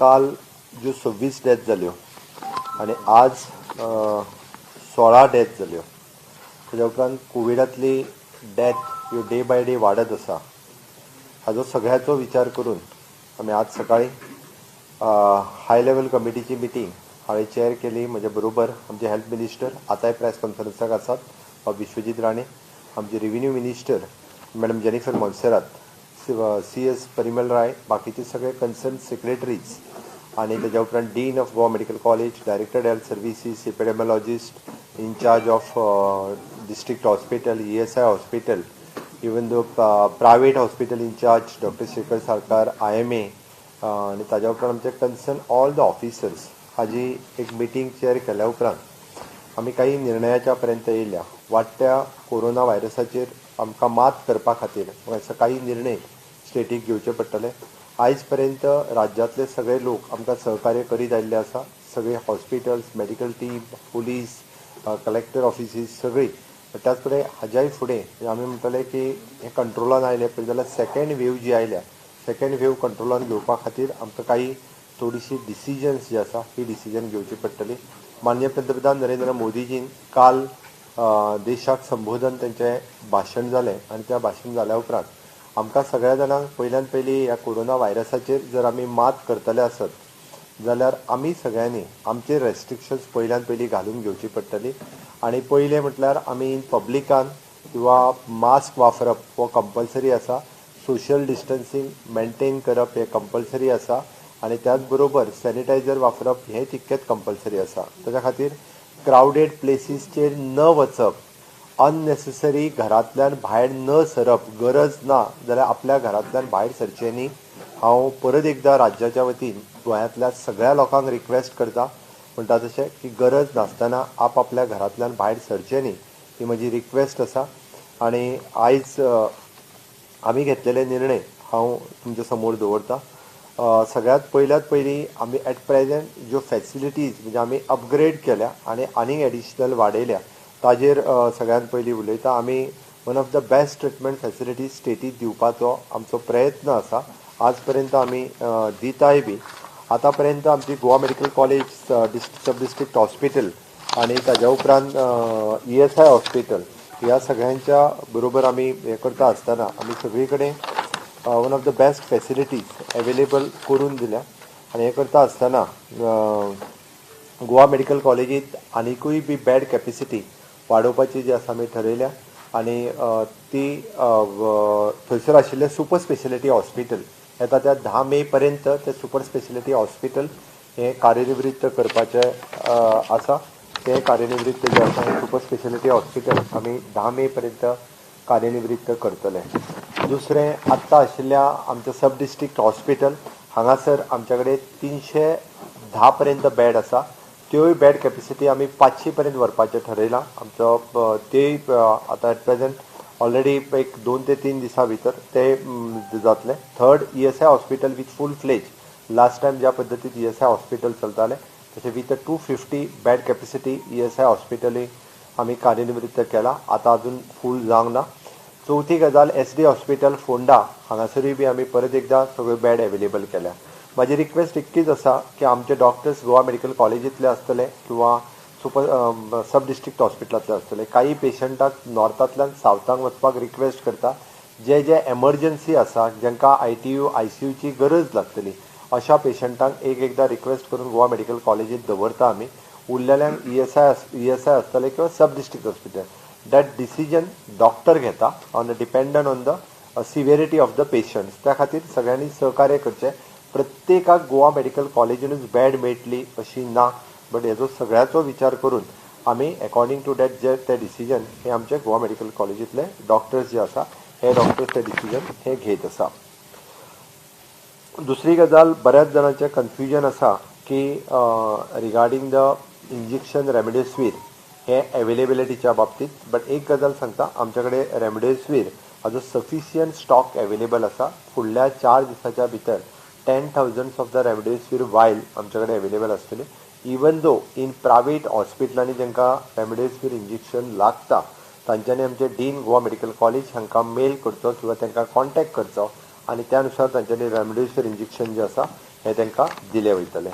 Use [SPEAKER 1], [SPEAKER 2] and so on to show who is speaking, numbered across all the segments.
[SPEAKER 1] काल ज्यो 26 डेथ जाल्यो आनी आज 16 डेथ जाल्यो, ताज्या उपरांत कोविडांतली डेथ ह्यो डे बाय डे वाडत आसा. हाजो सगळ्याचो विचार करून आमी आज सकाळी हाय लेवल कमिटीची मिटींग हांवें चेअर केली. म्हजे बरोबर आमचे हेल्थ मिनिस्टर आतांय प्रेस कॉन्फरन्साक आसात, विश्वजीत राणे, आमचे revenue minister madam Jennifer Monserrate, CS Parimal Rai, बाकीचे सगळे कन्सर्न सेक्रेटरीज आणि त्याच्या उपरांत dean of Goa medical college, director health services, epidemiologist, in-charge of district hospital, ESI hospital, even though private hospital incharge doctor Shekhar Sarkar, IMA, आणि ताज्या उपरांत आमचे कन्सर्न ऑल द ऑफिसर्स हाजी एक मिटींग चेअर केल्या उपरांत आमी काही निर्णयाच्या पर्यंत येयल्या. वाडट्या कोरोना व्हायरसाचेर आमकां मात करपा खातीर अशे काही निर्णय स्टेटीक घेवचे पडटले. आयज पर्यंत राज्यांतले सगळे लोक आमकां सहकार्य करीत आयिल्ले आसा. सगळे hospitals, medical team, police, collector offices सगळी. त्याच फुडें हाज्याय फुडें आमी म्हणटले की हे कंट्रोलान आयले पळय जाल्यार सेकंड वेव जी आयल्या, सेकंड वेव कंट्रोलान घेवपा खातीर आमकां काही थोडीशी डिसिजन्स जी आसा ही डिसिजन घेवची पडटली. माननीय पंतप्रधान नरेंद्र मोदीजीन काल देशाक संबोधन तेंचें भाशण जालें आनी त्या भाशण जाल्या उपरांत आमकां सगळ्या जाणांक पयल्यान पयली ह्या कोरोना व्हायरसाचेर जर आमी मात करतले आसत जाल्यार आमी सगळ्यांनी आमचे रेस्ट्रिक्शन्स पयल्यान पयली घालून घेवची पडटली. आनी पयलें म्हटल्यार आमी इन पब्लिकान किंवा मास्क वापरप हो कंपल्सरी आसा. सोशल डिस्टन्सींग मेंटेन करप हें कंपल्सरी आसा आनी त्याच बरोबर सॅनिटायझर वापरप हें तितकेंच कंपल्सरी आसा. ताच्या खातीर क्रावडेड प्लेसीसचेर न वचप, अननेसेसरी घरांतल्यान भायर न सरप, गरज ना जाल्यार आपल्या घरांतल्यान भायर सरचें न्ही. हांव परत एकदां राज्याच्या वतीन गोंयांतल्या सगळ्या लोकांक रिक्वेस्ट करता, म्हणटा तशें की गरज नासतना आपल्या घरांतल्यान भायर सरचें न्ही, ही म्हजी रिक्वेस्ट आसा. आनी आयज आमी घेतलेले निर्णय हांव तुमच्या समोर दवरता. सगळ्यात पयली आमी एट प्रेझेंट ज्यो फॅसिलिटीज म्हणजे आमी अपग्रेड केल्या आनी आनीक एडिशनल वाडयल्या ताजेर सगळ्यात पयली उलयता. आमी one of the best treatment facilities static दिवपाचो आमचो प्रयत्न आसा. आज पर्यंत आमी दिताय बी. आतां पर्यंत आमची गोवा मेडिकल कॉलेज, सब डिस्ट्रिक्ट हॉस्पिटल आनी ताज्या उपरांत ESI हॉस्पिटल ह्या सगळ्यांच्या बरोबर आमी हें करता आसतना आमी सगळी कडेन one of the best facilities available करून दिल्या. आनी हें करता आसतना गोवा मेडिकल कॉलेजींत आनिकूय बी बेड कॅपेसिटी वाडोवपाची जी आसा आमी ठरयल्या. आनी ती थंयसर आशिल्लें सुपर स्पेशलिटी हॉस्पिटल येता त्या 10 मे पर्यंत तें सुपर स्पेशलिटी हॉस्पिटल हें कार्यनिवृत्त करपाचें आसा. तें कार्यनिवृत्त जें आसा हें सुपर स्पेशलिटी हॉस्पिटल आमी 10 मे पर्यंत कार्यनिवृत्त करतले. दुसरें आत्तां आशिल्ल्या आमच्या सब डिस्ट्रिक्ट हॉस्पिटल हांगासर आमच्या कडेन 310 पर्यंत बेड आसा. त्योय बेड कॅपेसिटी आमी 500 पर्यंत व्हरपाचें ठरयलां. आमचो तेय आतां एट प्रेझेंट ऑलरेडी एक 2 ते 3 दिसां भितर तें जातलें. थर्ड ESI हॉस्पिटल वीथ फूल फ्लेज. लास्ट टायम ज्या पद्दतीन ESI हॉस्पिटल चलतालें तशें वीथ 250 बेड कॅपेसिटी ESI हॉस्पिटलूय आमी कार्यनिवृत्त केला. आतां अजून फूल जावंक ना. चवथी गजाल SD हॉस्पिटल फोंडा हांगासरूय बी आमी परत एकदां सगळे बेड अवेलेबल केल्या. म्हाजी रिक्वेस्ट इतकीच आसा की आमचे डॉक्टर्स गोवा मेडिकल कॉलेजींतले आसतले किंवा सब डिस्ट्रिक्ट हॉस्पिटलांतले आसतले. काही पेशंटाक नॉर्थांतल्यान सावथाक वचपाक रिक्वेस्ट करता. जे एमर्जन्सी आसा, जांकां ITU ICUची गरज लागतली अशा पेशंटांक एकदां रिक्वेस्ट करून गोवा मेडिकल कॉलेजींत दवरता आमी. उरलेल्यांक ESI आसतले किंवा sub district hospital. That decision doctor घेता dependent on the severity of the patients. त्या खातीर सगळ्यांनी सहकार्य करचें. प्रत्येकाक गोवा मेडिकल कॉलेजीनूच बेड मेळटली अशी ना, बट हेजो सगळ्याचो विचार करून आमी अकॉर्डिंग टू दॅट जे ते डिसिजन हे आमचे गोवा मेडिकल कॉलेजींतले डॉक्टर्स जे आसा हे डॉक्टर्स ते डिसिजन हे घेत आसा. दुसरी गजाल, बऱ्याच जाणांचें कन्फ्युजन आसा की रिगार्डींग द इंजेक्शन रेमडेसिवीर हे अवेलेबिलिटीच्या बाबतींत. बट एक गजाल सांगता, आमच्या कडेन रेमडेसिवीर हाजो सफिशियंट स्टॉक अवेलेबल आसा. फुडल्या 4 दिसाच्या भितर 10,000 ऑफ द रेमडेसिवीर वायल आमच्या कडेन अवेलेबल आसतली. इवन दो इन प्रायवेट हॉस्पिटलांनी जांकां रेमडेसिवीर इंजेक्शन लागता तांच्यांनी आमचे डीन गोवा मेडिकल कॉलेज हांकां मेल करचो किंवा तांकां कॉन्टॅक्ट करचो आनी त्या अनुसार तांच्यांनी रेमडेसिवीर इंजेक्शन जें आसा हे तांकां दिले वयतले.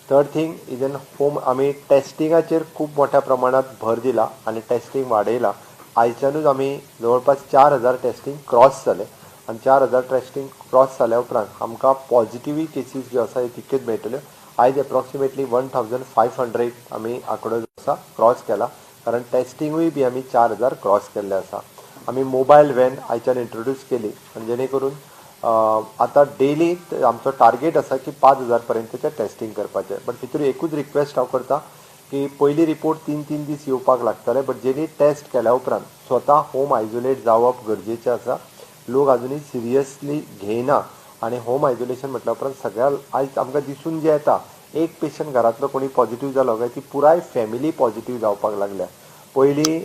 [SPEAKER 1] Third thing is an home आमी टेस्टिंगाचेर खूब मोठ्या प्रमाणात भर दिला आनी टेस्टिंग वाडयला. आयच्यानूच आमी जवळपास 4,000 टेस्टिंग क्रॉस जाले आनी 4,000 टेस्टिंग क्रॉस जाल्या उपरांत आमकां पॉझिटिव्ह केसीस ज्यो आसा तितक्योच मेळटल्यो. आयज एप्रॉक्सिमेटली 1,500 आमी आंकडो जो आसा क्रॉस केला, कारण टेस्टिंगूय बी आमी 4,000 क्रॉस केल्ले आसा. आमी मोबायल व्हॅन आयच्यान इंट्रोड्यूस केली आनी जेणे करून आतां डेली आमचो टार्गेट आसा की 5,000 पर्यंतचे टेस्टिंग करपाचें. बट भितर एकूच रिक्वेस्ट हांव करता की पयली रिपोर्ट 3 दीस येवपाक लागतले, बट जेणी टेस्ट केल्या उपरांत स्वता होम आयसोलेट जावप गरजेचें आसा. लोक आजुनूय सिरियसली घेयना आनी होम आयसोलेशन म्हटल्या उपरांत सगळ्या आयज आमकां दिसून जे येता एक पेशंट घरांतलो कोणी पॉझिटिव्ह जालो काय ती पुराय फॅमिली पॉझिटिव्ह जावपाक लागल्या. पयलीं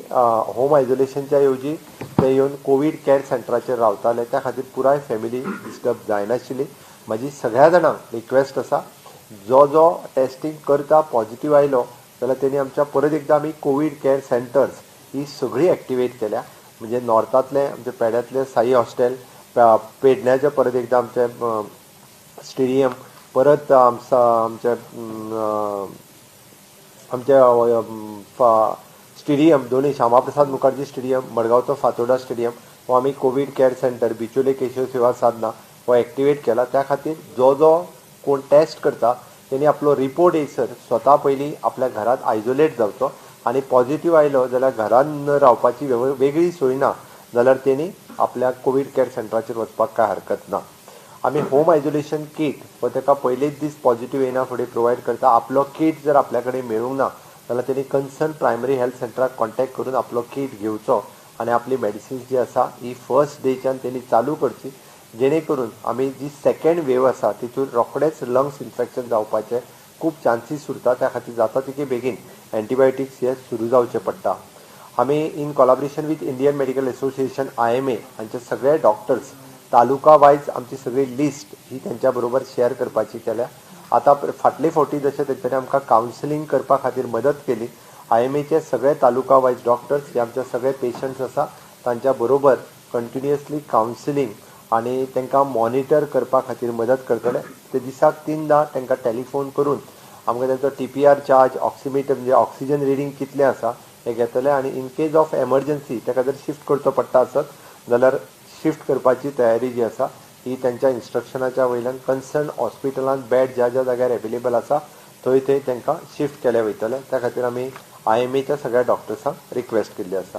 [SPEAKER 1] होम आयसोलेशनच्या येवजी ते येवन कोवीड केअर सेंटराचेर रावताले, त्या खातीर पुराय फॅमिली डिस्टर्ब जायनाशिल्ली. म्हाजी सगळ्या जाणांक रिक्वेस्ट आसा, जो जो टेस्टिंग करता पॉझिटिव्ह आयलो जाल्यार तेणी आमच्या परत एकदां आमी कोवीड केअर सेंटर्स ही सगळीं एक्टिवेट केल्या. म्हणजे नॉर्थांतले आमचे पेड्यांतले साई हॉस्टेल, पेडण्याचे परत एकदां आमचे स्टेडियम, परत आमचे स्टेडियम दोन्ही श्यामाप्रसाद मुखर्जी स्टेडियम, मडगांवचो फातोर्डा स्टेडियम हो आमी कोवीड केअर सेंटर बिचोले केशव सेवा साधना हो एक्टिवेट केला. त्या खातीर जो जो कोण टेस्ट करता तेणी आपलो रिपोर्ट येयसर स्वता पयलीं आपल्या घरांत आयसोलेट जावचो आनी पॉझिटिव्ह आयलो जाल्यार घरांत रावपाची वेगळी सोय ना जाल्यार तेणी आपल्या कोवीड केअर सेंटराचेर वचपाक कांय हरकत ना. आमी होम आयसोलेशन किट व ताका पयलेच दीस पॉझिटिव्ह येना फुडें प्रोवायड करता. आपलो किट जर आपल्या कडेन मेळूंक ना जाल्यार तेणी कन्सर्न प्रायमरी हेल्थ सेंटराक कॉन्टॅक्ट करून आपलो किट घेवचो आनी आपली मेडिसिन्स जी आसा ही फर्स्ट डेच्यान तेणी चालू करची, जेणे करून आमी जी सेकंड वेव आसा तितून रोखडेंच लंग्स इन्फेक्शन जावपाचें खूब चान्सीस उरता. त्या खातीर जाता तितके बेगीन एंटीबायोटिक्स हे सुरू जावचे पडटा. आमी in collaboration with Indian medical association IMA हांचे सगळे डॉक्टर्स तालुका वायज आमची सगळी लिस्ट ही तेंच्या बरोबर शेअर करपाची केल्या. आतां फाटले फावटी जशें तेंच्यांनी आमकां कावन्सिलींग करपा खातीर मदत केली, IMAचे सगळे तालुका वायज डॉक्टर्स जे आमचे सगळे पेशंट्स आसा तांच्या बरोबर कंटिन्युअसली कावन्सिलींग आनी तांकां मॉनिटर करपा खातीर मदत करतले. ते दिसाक 3दां तांकां टेलिफोन करून आमकां तांचो TPR चार्ज, ऑक्सिमीटर म्हणजे ऑक्सिजन रिडींग कितलें आसा हे घेतले आनी इन केस ऑफ एमर्जन्सी ताका जर शिफ्ट करचो पडटा आसत जाल्यार शिफ्ट करपाची तयारी जी आसा ही त्यांच्या इन्स्ट्रक्शनाच्या वयल्यान कन्सर्न हॉस्पिटलांत बेड ज्या ज्या जाग्यार एवेलेबल आसा थंय तांकां शिफ्ट केले वयतले. त्या खातीर आमी IMAच्या सगळ्या डॉक्टर्सांक रिक्वेस्ट केल्ली आसा.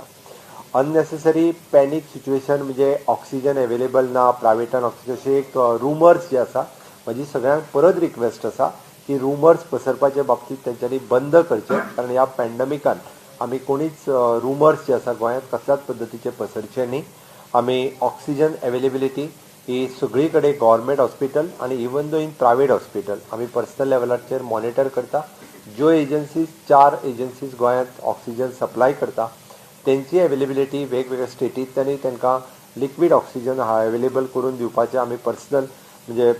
[SPEAKER 1] अननेसेसरी पॅनीक सिच्युएशन म्हणजे ऑक्सिजन एवेलेबल ना, प्रायवेटान ऑक्सिजन अशें एक रुमर्स जे आसा, म्हजी सगळ्यांक परत रिक्वेस्ट आसा की रुमर्स पसरपाच्या बाबतींत तेंच्यांनी बंद करचे, कारण ह्या पॅन्डमिकान आमी कोणीच रुमर्स जे आसा गोंयांत कसल्याच पद्दतीचे पसरचे न्ही. आमी ऑक्सिजन एवेलेबिलिटी ही सगळी कडेन गव्हर्मेंट हॉस्पिटल आनी even though in private hospital आमी पर्सनल लेवलाचेर मॉनिटर करता. ज्यो एजन्सीज 4 एजन्सीज गोंयांत ऑक्सिजन सप्लाय करता तेंची एवेलेबिलिटी वेगवेगळ्या स्टेटींतल्यानी तांकां लिक्वीड ऑक्सिजन एवेलेबल करून दिवपाचें आमी पर्सनल म्हणजे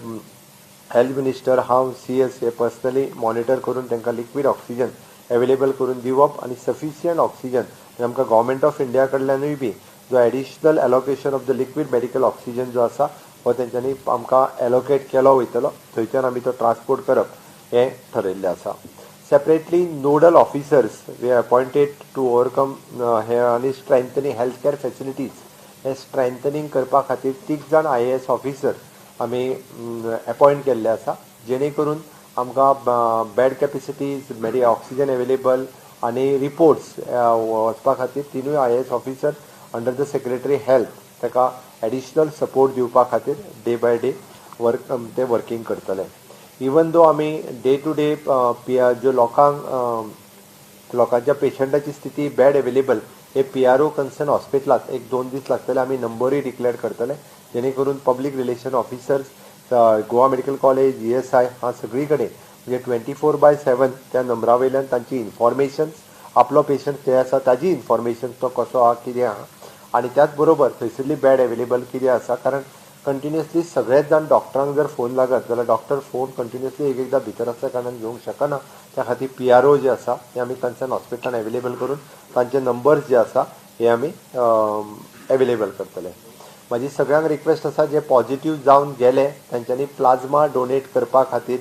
[SPEAKER 1] हेल्थ मिनिस्टर हांव CS हे पर्सनली मॉनिटर करून तांकां लिक्वीड ऑक्सिजन एवेलेबल करून दिवप आनी सफिशियंट ऑक्सिजन आमकां गव्हर्मेंट ऑफ इंडिया कडल्यानूय बी जो additional allocation of the liquid medical oxygen जो आसा हो तेंच्यांनी आमकां एलोकेट केलो वयतलो, थंयच्यान आमी तो ट्रान्सपोर्ट करप हें ठरयल्लें आसा. Separately nodal officers were appointed to overcome हे आनी स्ट्रेंथनिंग हेल्थ केअर फेसिलिटीज हे स्ट्रेंथनिंग करपा खातीर 3 जाण IAS ऑफिसर आमी अपॉयंट केल्ले आसा, जेणे करून आमकां बेड कॅपेसिटीज ऑक्सिजन एवेलेबल आनी रिपोर्ट्स वचपा खातीर 3 IAS officer under the secretary health ताका एडिशनल सपोर्ट दिवपा खातीर डे बाय डे ते वर्किंग करतले. इवन दो आमी डे टू डे ज्यो लोकांच्या पेशंटाची स्थिती बेड एवेलेबल हे PRO कन्सर्न हॉस्पिटलांत 1-2 दीस लागतले आमी नंबरूय डिक्लेअर करतले, जेणे करून public relation officers Goa medical college ESI हां सगळी कडेन म्हणजे 24/7 त्या नंबरा वयल्यान तांची इन्फॉर्मेशन्स आपलो पेशंट खंय आसा ताजी इन्फॉर्मेशन तो कसो आहा कितें आहा आनी त्याच बरोबर थंयसरली बेड एवेलेबल कितें आसा, कारण कंटिन्युअसली सगळेच जाण डॉक्टरांक जर फोन लागत जाल्यार डॉक्टर फोन कंटिन्युअसली एकदां भितर आसल्या कारणान घेवंक शकना. त्या खातीर PRO जे आसा ते आमी कन्सर्न हॉस्पिटलान एवेलेबल करून तांचे नंबर्स जे आसा हे आमी एवेलेबल करतले. माझी सगळ्यांक रिक्वेस्ट आसा जे पॉझिटिव्ह जावन गेले तांच्यांनी प्लाझ्मा डोनेट करपा खातीर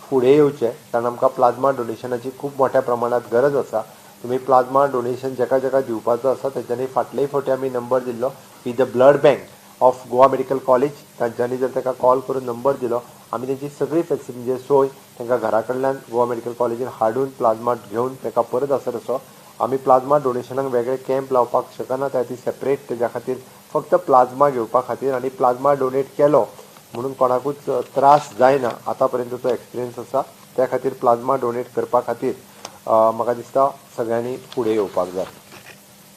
[SPEAKER 1] फुडें येवचें, कारण आमकां प्लाझ्मा डोनेशनाची खूब मोठ्या प्रमाणात गरज आसा. तुम्ही प्लाझ्मा डोनेशन जेका जेका दिवपाचो आसा तेंच्यांनी फाटलेय फावटी आमी नंबर दिल्लो with the blood bank of Goa medical college. तांच्यांनी जर ताका कॉल करून नंबर दिलो आमी तेंची सगळी फॅसिलिटी म्हणजे सोय तांकां घरा कडल्यान गोवा मेडिकल कॉलेजीन हाडून प्लाझ्मा घेवन ताका परत आसत असो आमी प्लाझ्मा डोनेशनाक वेगळे कॅम्प लावपाक शकना. त्या ती सेपरेट तेज्या खातीर फक्त प्लाझ्मा घेवपा खातीर आनी प्लाझ्मा डोनेट केलो म्हणून कोणाकूच त्रास जायना आतां पर्यंतचो एक्सपिरियन्स आसा. त्या खातीर प्लाझ्मा डोनेट करपा खातीर म्हाका दिसता सगळ्यांनी फुडें येवपाक जाय.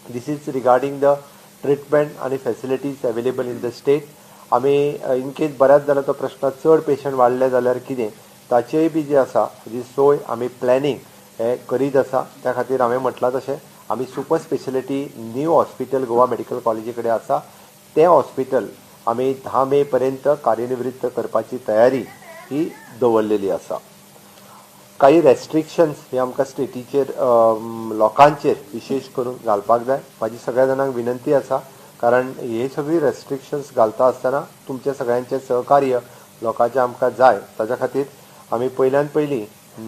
[SPEAKER 1] दिस इज रिगार्डींग द ट्रिटमेंट आनी facilities available in the state. आमी इन केस बऱ्याच जाल्यार तो प्रश्न चड पेशंट वाडले जाल्यार कितें ताचेय बी जे आसा जी सोय आमी प्लॅनिंग हे करीत आसा. त्या खातीर हांवें म्हटलां तशें आमी super speciality new hospital Goa medical कॉलेजी कडेन आसा. तें हॉस्पिटल आमी 10 मे पर्यंत कार्यान्वित करपाची तयारी ही दवरलेली आसा. काही रेस्ट्रिक्शन्स हे आमकां स्टेटीचेर लोकांचेर विशेश करून घालपाक जाय. म्हाजी सगळ्या जाणांक विनंती आसा, कारण हे सगळी रेस्ट्रिक्शन्स घालता आसतना तुमचे सगळ्यांचे सहकार्य लोकांचे आमकां जाय. ताच्या खातीर आमी पयल्यान पयलीं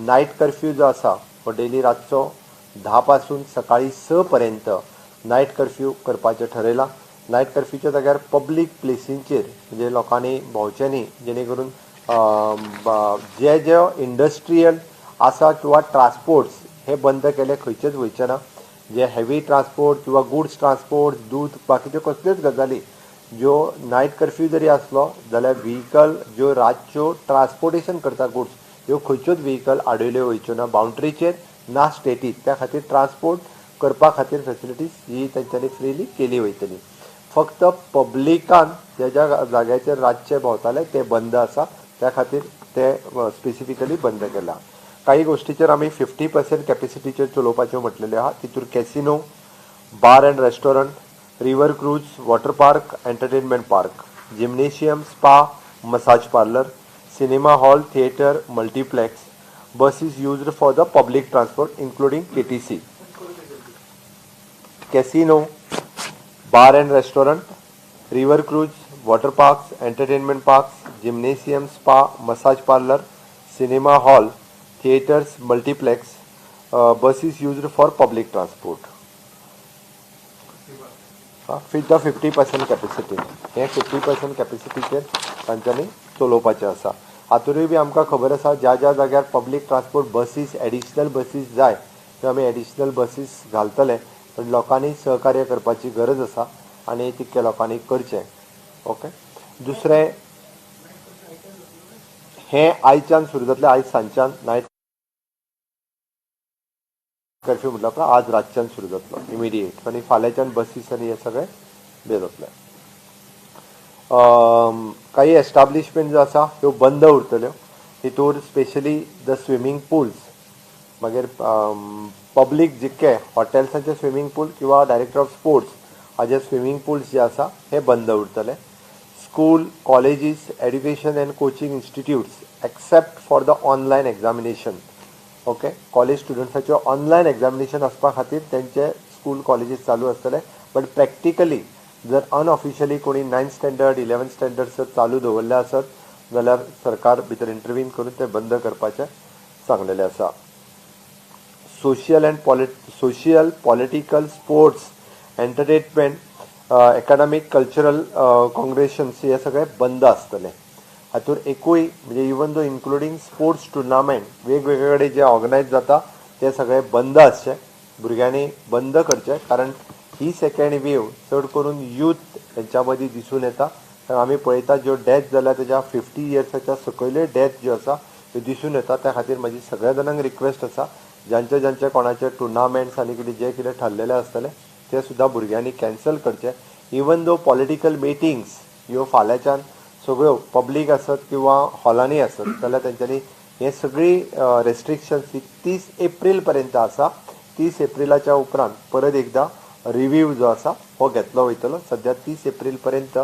[SPEAKER 1] नायट कर्फ्यू जो आसा हो डेली रातचो 10 पासून सकाळी 6 पर्यंत नायट कर्फ्यू करपाचें ठरयलां. नायट कर्फ्यूच्या जाग्यार पब्लीक प्लेसींचेर म्हणजे लोकांनी भोंवचें न्ही, जेणे करून जे इंडस्ट्रियल आसा किंवा ट्रान्सपोर्ट्स हे बंद केले, खंयचेच वयचे ना. जे हेवी ट्रान्सपोर्ट किंवा गुड्स ट्रान्सपोर्ट दूध बाकीच्यो कसल्योच गजाली ज्यो नायट कर्फ्यू जरी आसलो जाल्यार व्हेकल ज्यो रातच्यो ट्रान्सपोर्टेशन करता गुड्स ह्यो खंयच्योच व्हेकल आडयल्यो वयच्यो ना बाउंड्रीचेर ना स्टेटीत. त्या खातीर ट्रान्सपोर्ट करपा खातीर फॅसिलिटीज ही तेंच्यांनी फ्रीली केली वयतली. फक्त पब्लिकान ज्या ज्या जाग्याचेर रातचे भोंवताले ते बंद आसा, त्या खातीर ते स्पेसिफिकली बंद केला. काही गोष्टीचेर आमी 50% कॅपेसिटीचेर चलोवपाच्यो म्हटलेल्यो आहा. तितूर casino, bar and restaurant, river cruise, water park, entertainment park, gymnasium, spa, massage parlour, cinema hall, theatre, multiplex, buses used for the public transport including KTC, casino, bar and restaurant, river cruise, water parks, entertainment parks, gymnasium, spa, massage parlor, cinema hall, theaters, multiplex, buses used for public transport. With the 50% capacity. हे 50% कॅपेसिटीचेर तांच्यांनी चलोवपाचें आसा. हातूंतय बी आमकां खबर आसा ज्या ज्या जाग्यार public transport buses additional buses जाय त्यो आमी एडिशनल बसीस घालतले. पण लोकांनी सहकार्य करपाची गरज आसा आनी तितके लोकांनी करचें. ओके. दुसरें हें आयच्यान सुरू जातलें. आयज सांजच्यान नायट कर्फ्यू म्हटल्यार उपरांत आज रातच्यान सुरू जातलो इमिडिएट. आनी फाल्यांच्यान बसीस आनी हे सगळें बे जातलें. काही एस्टाब्लिशमेंट जो आसा त्यो बंद उरतल्यो. तितूर स्पेशली द स्विमींग पूल्स मागीर पब्लीक जितके हॉटेल्सांचे स्विमींग पूल किंवा डायरेक्टर ऑफ स्पोर्ट्स हाजे स्विमींग पूल्स जे आसा हे बंद उरतले. School, colleges, education and coaching institutes except for the online examination. Okay. College स्टुडंट्साच्यो ऑनलायन एग्जामिनेशन आसपा खातीर तेंचे स्कूल कॉलेजीस चालू आसतले. बट प्रॅक्टिकली जर अनऑफिशियली कोणी 9th स्टँडर्ड 11th स्टँडर्ड चालू दवरले आसत जाल्यार सरकार भितर इंटरव्हीन करून ते बंद करपाचें सांगलेलें आसा. Social political sports entertainment academic cultural congregations हे सगळे बंद आसतले. हातूर एकूय म्हणजे even though including sports tournament वेगवेगळे कडेन जे ऑर्गनायज जाता ते सगळे बंद आसचे. भुरग्यांनी बंद करचे, कारण ही सेकंड वेव चड करून यूथ हेंच्या मदीं दिसून येता. आमी पळयता ज्यो डेथ जाल्या तेज्या 50 इयर्साच्या सकयल्यो डेथ ज्यो आसा त्यो दिसून येता. त्या खातीर म्हाजी सगळ्या जाणांक रिक्वेस्ट आसा ज्यांचे कोणाचे टुर्नामेंट्स आनी कितें जे कितें ठरलेले आसतले ते सुद्दां भुरग्यांनी कॅन्सल करचे. इवन दो पॉलिटिकल मिटिंग्स ह्यो फाल्यांच्यान सगळ्यो पब्लीक आसत किंवा हॉलांनी आसत जाल्यार तेंच्यांनी हे सगळी रेस्ट्रिक्शन्स ही 30 एप्रील पर्यंत आसा. 30 एप्रिलाच्या उपरांत परत एकदा रिव्यू जो आसा हो घेतलो वयतलो. सद्या 30 एप्रील पर्यंत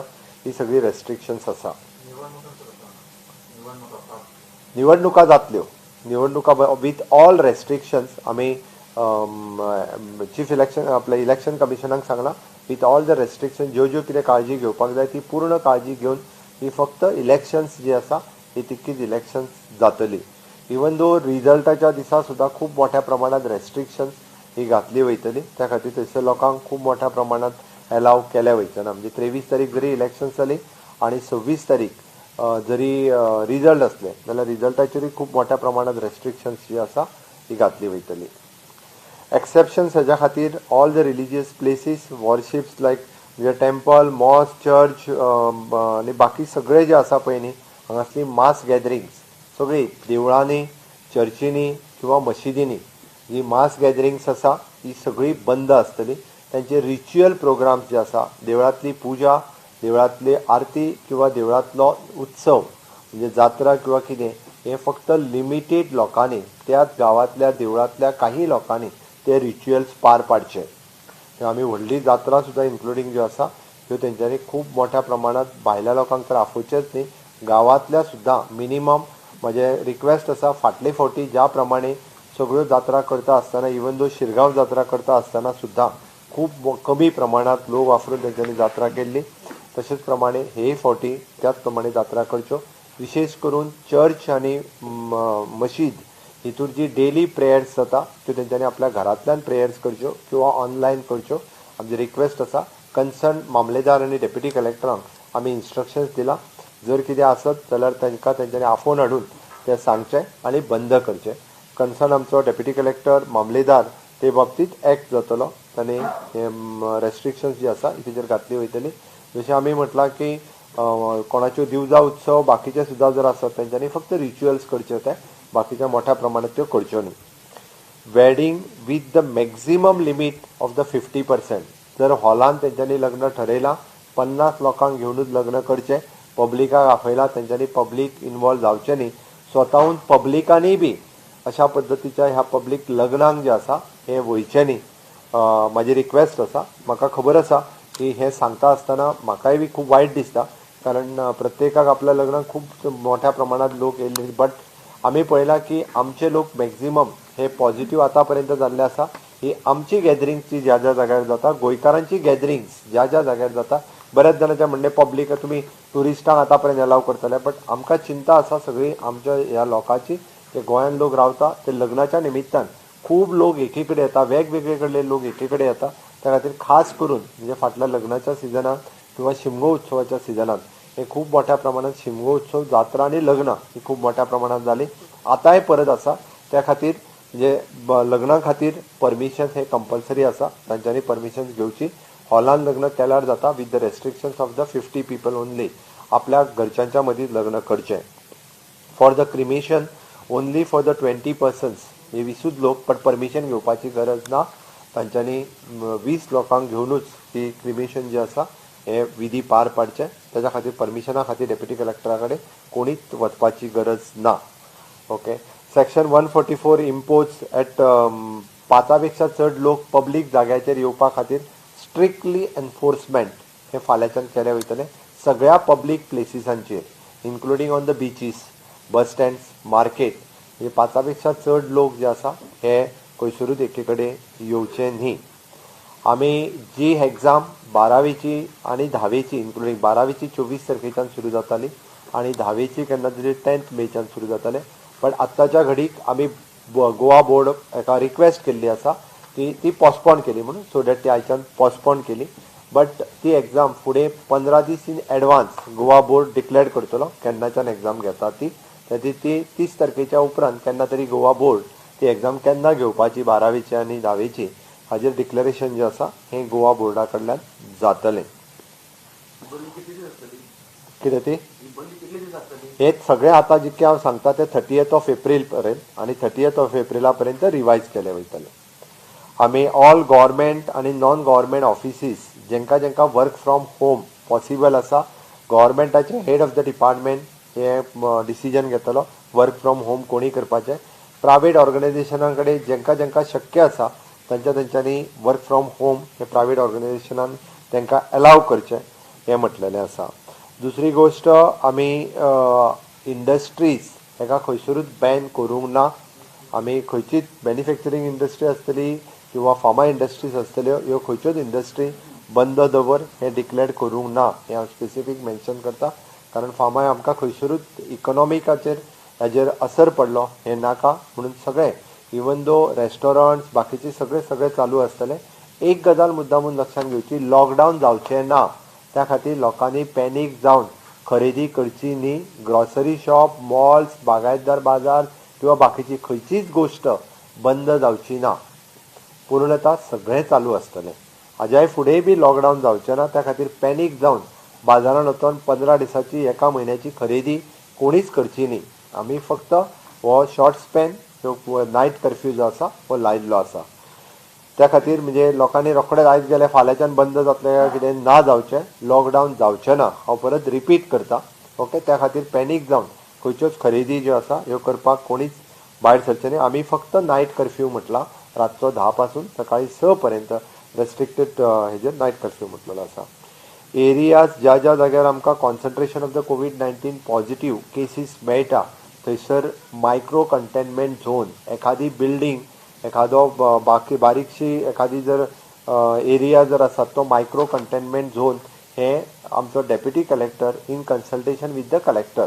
[SPEAKER 1] ही सगळी रेस्ट्रिक्शन्स आसा. निवडणुका जातल्यो. निवडणुका विथ ऑल रेस्ट्रिक्शन्स आमी चीफ इलेक्शन आपल्या इलेक्शन कमिशनाक सांगला विथ ऑल द रेस्ट्रिक्शन ज्यो कितें काळजी घेवपाक जाय ती पूर्ण काळजी घेवन ही फक्त इलेक्शन्स जी आसा ही तितकीच इलेक्शन्स जातली. इवन दो रिजल्टाच्या दिसा सुद्दां खूब मोठ्या प्रमाणात रेस्ट्रिक्शन्स ही घातली वयतली. त्या खातीर थंयसर लोकांक खूब मोठ्या प्रमाणात अलाव केल्या वयचना. म्हणजे 23 तारीख जरी इलेक्शन्स जाली आनी 26 तारीख जरी रिजल्ट असले जाल्यार रिजल्टाचेरूय खूब मोठ्या प्रमाणात रेस्ट्रिक्शन्स जी आसा ही घातली वयतली. एक्सेप्शन्स हेज्या खातीर all the religious places worships like म्हणजे टेम्पल मॉस्क चर्च आनी बाकी सगळे जे आसा पळय न्ही हांगासली मास गॅदरिंग्स सगळी देवळांनी चर्चींनी किंवा मशिदींनी जी मास गॅदरिंग्स आसा ही सगळी बंद आसतली. तांचे रिच्युअल प्रोग्राम्स जे आसा देवळांतली पुजा देवळांतली आरती किंवा देवळांतलो उत्सव म्हणजे जात्रा किंवा कितें हे फक्त लिमिटेड लोकांनी त्याच गांवांतल्या देवळांतल्या काही लोकांनी ते रिच्युअल्स पार पाडचे. आमी व्हडली जात्रा सुद्दां इन्क्लुडींग ज्यो आसा ह्यो तेंच्यांनी खूब मोठ्या प्रमाणात भायल्या लोकांक तर आफोवचेच न्ही गांवांतल्या सुद्दां मिनिमम म्हजे रिक्वेस्ट आसा फाटले फावटी ज्या प्रमाणे सगळ्यो जात्रा करता आसतना इवन दो शिरगांव जात्रा करता आसतना सुद्दां खूब कमी प्रमाणात लोक वापरून तेंच्यांनी जात्रा केल्ली. तशेंच प्रमाणे हेय फावटी त्याच प्रमाणे जात्रा करच्यो. विशेष करून चर्च आनी मशीद हितूर जी डेली प्रेयर्स जाता त्यो तेंच्यांनी आपल्या घरांतल्यान प्रेयर्स करच्यो किंवा ऑनलायन करच्यो. आमची रिक्वेस्ट आसा कन्सर्न मामलेदार आनी डेप्युटी कलेक्टरांक आमी इन्स्ट्रक्शन्स दिला जर कितें आसत जाल्यार तांकां तेंच्यांनी आफोवन हाडून तें सांगचें आनी बंद करचें. कन्सर्न आमचो डेप्युटी कलेक्टर मामलेदार ते बाबतींत एक्ट जातलो आनी रेस्ट्रिक्शन्स जी आसा ही तेजेर घातली वयतली. जशें आमी म्हटलां की कोणाच्यो दिवजा उत्सव बाकीचे सुद्दां जर आसत तेंच्यांनी फक्त रिच्युअल्स करचे ते बाकीच्या मोठ्या प्रमाणात त्यो करच्यो न्ही. Wedding with the maximum limit of the 50%. जर हॉलान तेंच्यांनी लग्न ठरयलां 50 लोकांक घेवनूच लग्न करचें पब्लिकाक आपयलां तेंच्यांनी पब्लीक इनवॉल्व जावचें न्ही. स्वताहून पब्लिकांनी बी अशा पद्दतीच्या ह्या पब्लीक लग्नांक जे आसा हे वयचें न्ही. म्हाजी रिक्वेस्ट आसा. म्हाका खबर आसा की हे सांगता आसतना म्हाकाय बी खूब वायट दिसता कारण प्रत्येकाक आपल्या लग्नाक खूब मोठ्या प्रमाणात लोक येयल्ले बट आमी पळयलां की आमचे लोक मॅक्झिमम हे पॉझिटिव्ह आतां पर्यंत जाल्ले आसा. ही आमची गॅदरिंग्स ज्या ज्या जाग्यार जाता गोंयकारांची गॅदरिंग्स ज्या ज्या जाग्यार जाता बऱ्याच जाणांचे म्हणणे पब्लीक तुमी ट्युरिस्टांक आतां पर्यंत अलाव करतले बट आमकां चिंता आसा सगळी आमच्या ह्या लोकांची जे गोंयांत लोक रावता ते लग्नाच्या निमित्तान खूब लोक एकी कडेन येता वेगवेगळे कडले लोक एकी कडेन येता. त्या खातीर खास करून म्हणजे फाटल्या लग्नाच्या सिजनांत किंवा शिमगो उत्सवाच्या सिजनांत हे खूब मोठ्या प्रमाणात शिमगो उत्सव जात्रा आनी लग्नां ही खूब मोठ्या प्रमाणात जाली. आतांय परत आसा. त्या खातीर म्हणजे लग्ना खातीर परमिशन हे कंपल्सरी आसा. तांच्यांनी परमिशन घेवची. हॉलान लग्न केल्यार जाता with the restrictions of the 50 people only. आपल्या घरच्यांच्या मदीं लग्न करचें. For the cremation only for the 20 persons हे 20 लोक बट परमिशन घेवपाची गरज ना. तांच्यांनी 20 लोकांक घेवनूच ही क्रिमेशन जे आसा हे विधी पार पाडचे. ताच्या खातीर परमिशना खातीर डेप्युटी कलेक्टरा कडेन कोणीच वचपाची गरज ना. ओके. सेक्शन 144 इम्पोज एट 5 पेक्षा चड लोक पब्लीक जाग्याचेर येवपा खातीर स्ट्रिक्टली एनफोर्समेंट हे फाल्यांच्यान केले वयतले सगळ्या पब्लीक प्लेसिसांचेर including on the beaches bus stands market. म्हणजे 5 पेक्षा चड लोक जे आसा हे खंयसरूच एके कडेन येवचे न्ही. आमी जी एग्जाम 12वीची आनी 10वीची इन्क्लुडींग 12वीची 24 तारखेच्यान सुरू जाताली आनी 10वीची केन्ना तरी 10th मेच्यान सुरू जाताले बट आत्ताच्या घडीक आमी गोवा बोर्ड एका रिक्वेस्ट केल्ली आसा की ती पोस्टपोन केली म्हणून सो डॅट ती आयच्यान पोस्टपोन केली. बट ती एग्जाम फुडें 15 दीस in advance Goa board declare करतलो केन्नाच्यान एग्जाम घेता ती. ती 30 तारखेच्या उपरांत केन्ना तरी गोवा बोर्ड ती एग्जाम केन्ना घेवपाची 12वीची आनी 10वीची हाजेर डिक्लेरेशन जें आसा हें गोवा बोर्डा कडल्यान जातलें. कितें ती हे सगळें आतां जितकें हांव सांगता ते 30th एप्रील पर्यंत आनी 30th एप्रिला पर्यंत रिवायज केले वयतले. आमी ऑल गव्हर्मेंट आनी नॉन गव्हर्मेंट ऑफिसीस जेंकां जेंकां वर्क फ्रॉम होम पॉसिबल आसा गव्हर्मेंटाचे हेड ऑफ द डिपार्टमेंट हे डिसिजन घेतलो वर्क फ्रॉम होम कोणी करपाचें. प्रायवेट ऑर्गनायझेशनां कडेन जेंकां जेंकां शक्य आसा तांच्यांनी वर्क फ्रॉम होम हे प्रायवेट ऑर्गनायझेशनान तांकां अलाव करचें हें म्हटलेलें आसा. दुसरी गोश्ट आमी इंडस्ट्रीज हेका खंयसरूच बॅन करूंक ना. आमी खंयचीच मॅन्युफॅक्चरींग इंडस्ट्री आसतली किंवा फार्मा इंडस्ट्रीज आसतल्यो ह्यो खंयच्योच इंडस्ट्री बंद दवर हे डिक्लेअर करूंक ना हें हांव स्पेसिफीक मेन्शन करता, कारण फामाय आमकां खंयसरूच इकॉनॉमिकाचेर हाजेर असर पडलो हें नाका म्हणून सगळे इवन दो रेस्टॉरंट्स बाकीचे सगळे चालू आसतले. एक गजाल मुद्दामून लक्षात घेवची, लॉकडावन जावचें ना त्या खातीर लोकांनी पॅनीक जावन खरेदी करची न्ही. ग्रॉसरी शॉप, मॉल्स, बागायतदार बाजार किंवा बाकीची खंयचीच गोष्ट बंद जावची ना. पूर्णतः सगळें चालू आसतलें. हाज्याय फुडेंय बी लॉकडावन जावचें ना, त्या खातीर पॅनीक जावन बाजारांत वचून 15 दिसाची 1 म्हयन्याची खरेदी कोणीच करची न्ही. आमी फक्त हो शॉर्ट स्पॅन नायट कर्फ्यू जो आसा हो लायिल्लो आसा. त्या खातीर म्हणजे लोकांनी रोखडेच आयज गेले फाल्यांच्यान बंद जातलें कितें ना जावचें, लॉकडावन जावचें ना. हांव परत रिपीट करता. ओके, त्या खातीर पॅनीक जावन खंयच्योच खरेदी ज्यो आसा ह्यो करपाक कोणीच भायर सरचें न्ही. आमी फक्त नायट कर्फ्यू म्हटला, रातचो 10 पासून सकाळी 6 पर्यंत रेस्ट्रिक्टेड हेजेर नायट कर्फ्यू म्हटलेलो आसा. एरियाज ज्या जाग्यार आमकां concentration of the covid positive cases मेळटा थंयसर मायक्रो कंटेनमेंट झोन, एखादी बिल्डींग, एखादो बारीकशी एखादी जर एरिया जर आसा तो मायक्रो कंटेनमेंट झोन हे आमचो deputy collector in consultation with the collector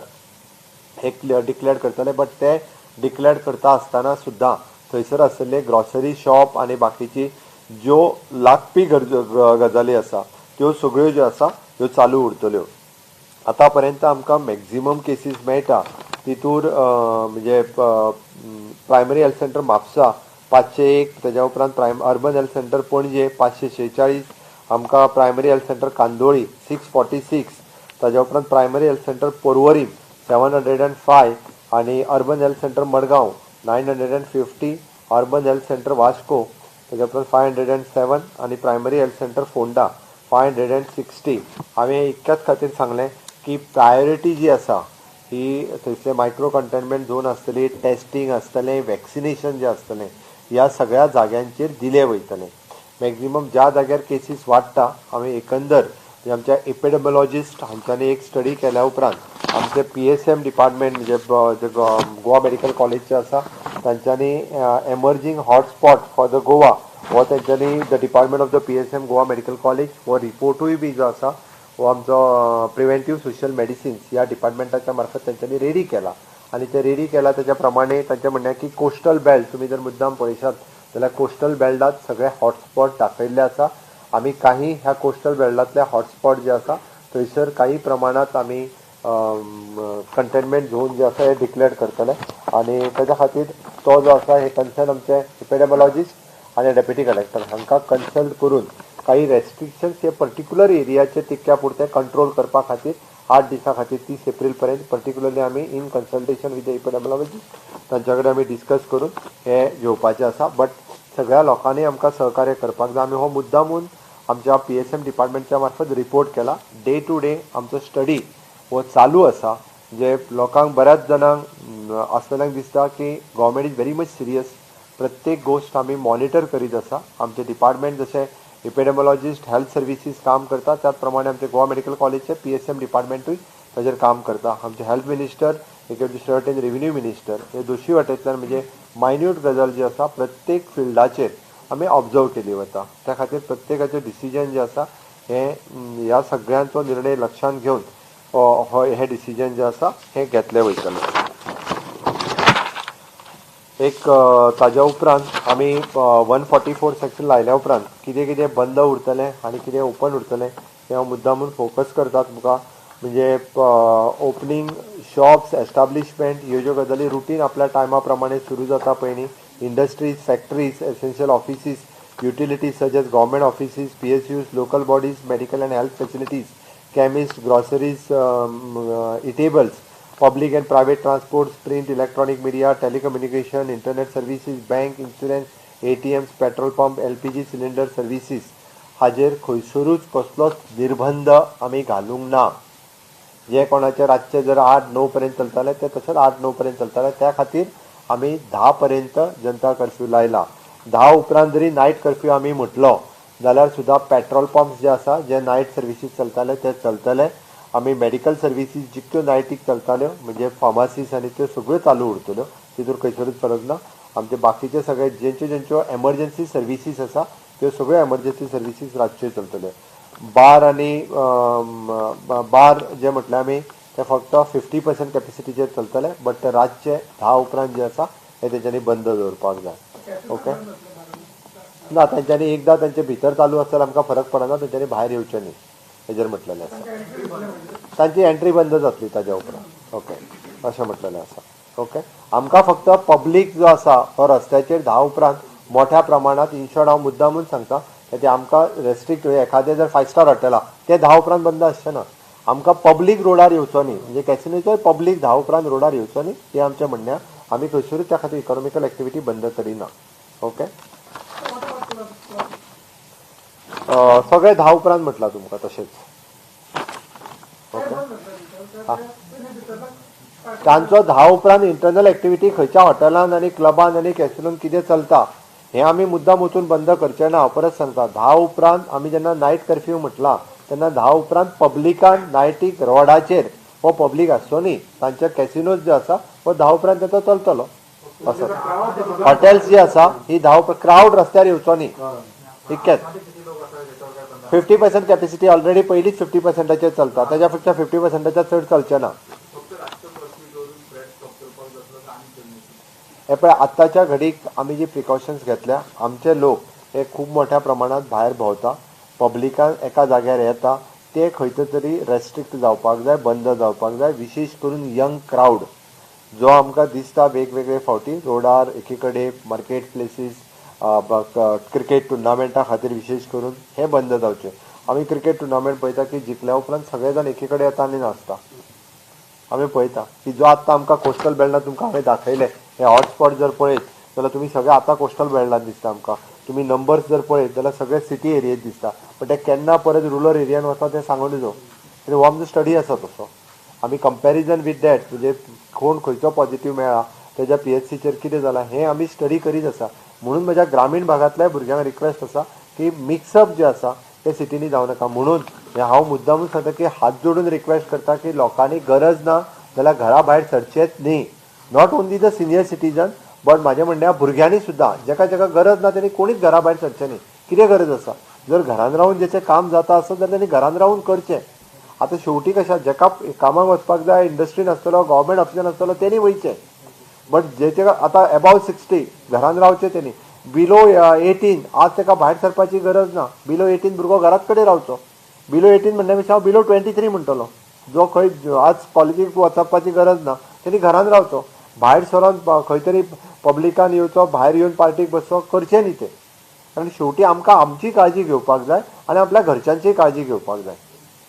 [SPEAKER 1] हे डिक्लेअर करतले. बट ते डिक्लेअर करता आसतना सुद्दां थंयसर आसतले ग्रॉसरी शॉप आनी बाकीची ज्यो लागपी गजाली आसा त्यो सगळ्यो ज्यो आसा ह्यो चालू उरतल्यो. आतां पर्यंत आमकां मॅक्झिमम केसीस मेळटा तितूर म्हणजे प्रायमरी हेल्थ सेंटर म्हापसा 501, तेज्या उपरांत अर्बन हेल्थ सेंटर पणजे 546, आमकां प्रायमरी हेल्थ सेंटर कांदोळी 646, ताज्या उपरांत प्रायमरी हेल्थ सेंटर पर्वरी 705 आनी urban health centre Madgaon 950, urban health centre Vasco ताज्या उपरांत 507 आनी प्रायमरी हेल्थ सेंटर फोंडा 560. हांवें इतक्याच खातीर सांगलें की प्रायोरिटी जी आसा ही थंयसले मायक्रो कंटेनमेंट झोन आसतली, टेस्टिंग आसतलें, वॅक्सिनेशन जें आसतलें ह्या सगळ्या जाग्यांचेर दिले वयतले. मॅक्झिमम ज्या जाग्यार केसीस वाडटा हांवें एकंदर आमच्या एपिडेमोलॉजिस्ट हांच्यांनी एक स्टडी केल्या उपरांत आमचे PSM डिपार्टमेंट म्हणजे गोवा मेडिकल कॉलेज जे आसा तांच्यांनी एमर्जींग हॉटस्पॉट फॉर द गोवा हो तेंच्यांनी the department of the PSM Goa medical college हो रिपोर्टूय बी जो आसा हो आमचो प्रिव्हेंटीव सोशल मेडिसिन्स ह्या डिपार्टमेंटाच्या मार्फत तेंच्यांनी रेडी केला. आनी ते रेडी केला त्याच्या प्रमाणे तांचें म्हणणें की कोस्टल बेल्ट तुमी जर मुद्दाम पळयशात जाल्यार कोस्टल बेल्टात सगळे हॉटस्पॉट दाखयल्ले आसा. आमी काही ह्या कोस्टल बेल्टांतले हॉटस्पॉट जे आसा थंयसर काही प्रमाणात आमी कंटेनमेंट झोन जे आसा हे डिक्लेअर करतले. आनी ताच्या खातीर तो जो आसा हे कन्सर्न आमचे एपिडेमोलॉजिस्ट आनी डेप्युटी कलेक्टर हांकां कन्सल्ट करून काही रेस्ट्रिक्शन्स हे पर्टिक्युलर एरियाचे तितक्या पुरते कंट्रोल करपा खातीर 8 दिसां खातीर 30 एप्रील पर्यंत पर्टिक्युलरली आमी in consultation with the epidemiologist तांच्या कडेन आमी डिस्कस करून हे घेवपाचें आसा. बट सगळ्या लोकांनी आमकां सहकार्य करपाक जाय. आमी हो मुद्दामून आमच्या PSM डिपार्टमेंटच्या मार्फत रिपोर्ट केला. डे टू डे आमचो स्टडी हो चालू आसा. जे लोकांक बऱ्याच जाणांक आसतल्यांक दिसता की government is very much serious. प्रत्येक गोष्ट आमी मॉनिटर करीत आसा. आमचे डिपार्टमेंट जशें एपिडेमोलॉजिस्ट हेल्थ सर्विसीस काम करता त्याच प्रमाणे आमचे गोवा मेडिकल कॉलेजचे PSM डिपार्टमेंटूय ताचेर काम करता. आमचे हेल्थ मिनिस्टर एके दुसरे वटेन रेव्हेन्यू मिनिस्टर हे दोशी वटेंतल्यान म्हणजे मायन्यूट गजाल जी आसा प्रत्येक फिल्डाचेर आमी ऑब्जर्व केली वता. त्या खातीर प्रत्येकाचें डिसिजन जें आसा हे ह्या सगळ्यांचो निर्णय लक्षांत घेवन हे डिसिजन जें आसा हे घेतलें वयतलें. एक ताज्या उपरांत आमी 144 सेक्शन लायल्या उपरांत कितें कितें बंद उरतलें आनी कितें ओपन उरतलें हें हांव मुद्दामून फोकस करतात तुमकां. म्हणजे ओपनिंग शॉप्स, एस्टाब्लिशमेंट ह्यो ज्यो गजाली रुटीन आपल्या टायमा प्रमाणे सुरू जाता पळय न्ही, industries, factories, essential offices, utilities such as government offices, PSUs, local bodies, medical and health facilities, chemist, groceries, eatables, public and private transports, print, electronic media, telecommunication, internet services, bank, insurance, ATMs, petrol pump, LPG cylinder services हाजेर खंयसरूच कसलोच निर्बंध आमी घालूंक ना. जे कोणाचे रातचे जर 8-9 पर्यंत चलताले ते तशेंच 8-9 पर्यंत चलताले. त्या खातीर आमी 10 पर्यंत जनता कर्फ्यू लायला. 10 उपरांत जरी नायट कर्फ्यू आमी म्हटलो जाल्यार सुद्दां पेट्रोल पंप्स जे आसा जे नायट सर्विसीस चलताले ते चलतले. आमी मेडिकल सर्विसीस जितक्यो नायटीक चलताल्यो म्हणजे फार्मासीस आनी त्यो सगळ्यो चालू उरतल्यो. तितूर खंयसरूच फरक ना. आमचे बाकीचे सगळे ज्यांच्यो एमर्जन्सी सर्विसीस आसा त्यो सगळ्यो एमर्जन्सी सर्विसीस रातच्यो चलतल्यो. बार आणि बार जे म्हटलें आमी ते फक्त 50% कॅपॅसिटीचेर चलतले, बट ते रातचे 10 उपरांत जे आसा हे तेंच्यांनी बंद दवरपाक जाय. ओके, ना तेंच्यांनी एकदां तेंचे भितर चालू आसल्यार आमकां फरक पडना, तेंच्यांनी भायर येवचें न्ही हेजेर म्हटलेलें आसा. तांची एंट्री बंद जातली ताज्या उपरांत. ओके, अशें म्हटलेलें आसा. ओके, आमकां फक्त पब्लीक जो आसा तो रस्त्याचेर 10 उपरांत मोठ्या प्रमाणात इनशॉर्ट हांव मुद्दामून सांगता ते आमकां रेस्ट्रिक्ट एखादें जर 5 स्टार हॉटेल आहा ते 10 उपरांत बंद आसचें ना. आमकां पब्लीक रोडार येवचो न्ही, म्हणजे कॅसिनोचोय पब्लीक 10 उपरांत रोडार येवचो न्ही हे आमचें म्हणणें. आमी खंयसरूच त्या खातीर इकॉनॉमिकल एक्टिविटी बंद करिना. ओके, सगळे 10 उपरांत म्हटलां तुमकां तशेंच. ओके, तांचो 10 उपरांत इंटरनल एक्टिविटी खंयच्या हॉटेलांत आनी क्लबान आनी कॅसिनोन कितें चलता हें आमी मुद्दाम वचून बंद करचें ना. हांव परत सांगता, 10 उपरांत आमी जेन्ना नायट कर्फ्यू म्हटला तेन्ना 10 उपरांत पब्लिकान नायटीक रोडाचेर हो पब्लीक आसचो न्ही. तांचे कॅसिनोज जे आसा हो 10 उपरांत तेचो चलतलो. असो हॉटेल्स जी आसा ही 10 क्रावड रस्त्यार येवचो न्ही इतकेंच. 50% कॅपॅसिटी ऑलरेडी पयलींच 50%चेर चलता, तेज्या पेक्षा 50%च्या चड चलचें ना. हे पळय आत्ताच्या घडीक आमी जी प्रिकॉशन्स घेतल्या, आमचे लोक हे खूब मोठ्या प्रमाणात भायर भोंवता, पब्लिकान एका जाग्यार येता, ते खंयचे तरी रेस्ट्रिक्ट जावपाक जाय, बंद जावपाक जाय. विशेश करून यंग क्रावड जो आमकां दिसता वेगवेगळे फावटी रोडार एकी कडेन मार्केट प्लेसीस क्रिकेट टुर्नामेंटा खातीर विशेश करून हे बंद जावचे. आमी क्रिकेट टुर्नामेंट पळयता की जिखल्या उपरांत सगळे जाण एकी कडेन येता आनी नाचता. आमी पळयता की जो आत्तां आमकां कोस्टल बेल्टांत तुमकां हांवें दाखयलें हे हॉटस्पॉट जर पळयत जाल्यार तुमी सगळे आतां कोस्टल बेल्टांत दिसता आमकां. तुमी नंबर्स जर पळयत जाल्यार सगळे सिटी एरियेत दिसता, बट ते केन्ना परत रुरल एरियान वता तें सांगून दिजो. हो आमचो स्टडी आसा तसो. आमी कंपॅरिजन वीथ दॅट म्हणजे कोण खंयचो पॉझिटीव मेळ्ळा तेज्या PHCचेर कितें जालां हें आमी स्टडी करीत आसा. म्हणून म्हज्या ग्रामीण भागांतल्या भुरग्यांक रिक्वेस्ट आसा की मिक्सअप जे आसा ते सिटीनी जावं नाका. म्हणून हांव मुद्दामूच सांगता की हात जोडून रिक्वेस्ट करता की लोकांनी गरज ना जाल्यार घरा भायर सरचेच न्ही. Not only the senior citizen but म्हाजें म्हणणें भुरग्यांनी सुद्दां जेका जेका गरज ना तेणी कोणीच घरा भायर सरचें न्ही. कितें गरज आसा, जर घरान रावन जेचें काम जाता आसत जाल्यार तेणी घरान रावन करचें. आतां शेवटी कशें जेका कामाक वचपाक जाय, इंडस्ट्रीन आसतलो, गव्हर्मेंट ऑफिसान आसतलो तेणी वयचें. बट जेचे आतां अबाव 60 घरान रावचें तेणी. बिलो 18 आज ताका भायर सरपाची गरज ना. बिलो 18 भुरगो घरात कडेन रावचो. बिलो 18 म्हणल्या पेक्षा हांव बिलो 23 म्हणटलो. जो खंय आज कॉलेजीक वचपाची गरज ना तेणी घरान रावचो. भायर सरोन खंय तरी पब्लिकान येवचो, भायर येवन पार्टीक बसचो करचें न्ही तें. आनी शेवटी आमकां आमची काळजी घेवपाक जाय आनी आपल्या घरच्यांची काळजी घेवपाक जाय.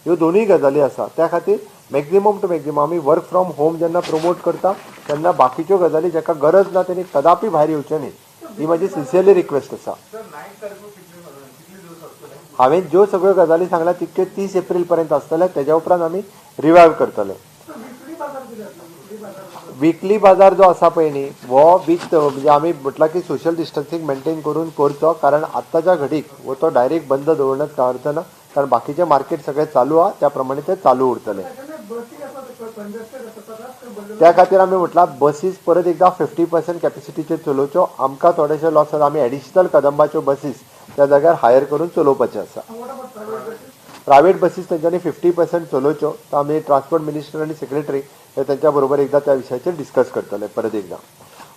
[SPEAKER 1] ह्यो दोनूय गजाली आसा. त्या खातीर मॅक्झिमम टू मॅक्झिमम आमी वर्क फ्रॉम होम जेन्ना प्रमोट करता तेन्ना बाकीच्यो गजाली जाका गरज ना तेणी कदापी भायर येवचें न्ही. ही म्हाजी सिन्सियरली रिक्वेस्ट आसा. हांवें ज्यो सगळ्यो गजाली सांगल्या तितक्यो 30 एप्रील पर्यंत आसतले, तेज्या उपरांत आमी रिवायव करतले. विकली बाजार जो आसा पळय न्ही हो विथ म्हणजे आमी म्हटलां की सोशल डिस्टन्सींग मेंटेन करून करचो, कारण आत्ताच्या घडीक वो तो डायरेक्ट बंद दवरण्यात काय अर्थ ना, कारण बाकीचे मार्केट सगळे चालू आहा त्या प्रमाणे ते चालू उरतले. त्या खातीर आमी म्हटलां बसीस परत एकदा 50% कॅपॅसिटीचेर चलोवच्यो. आमकां थोडेशे लॉस आमी एडिशनल कदंबाच्यो बसीस त्या जाग्यार हायर करून चलोवपाचे आसा. प्रायवेट बसीस तेंच्यांनी 50% चलोवच्यो. तर आमी ट्रान्सपोर्ट मिनिस्टर आनी सेक्रेटरी हे तेंच्या बरोबर एकदा त्या विशयाचेर डिस्कस करतले परत एकदा.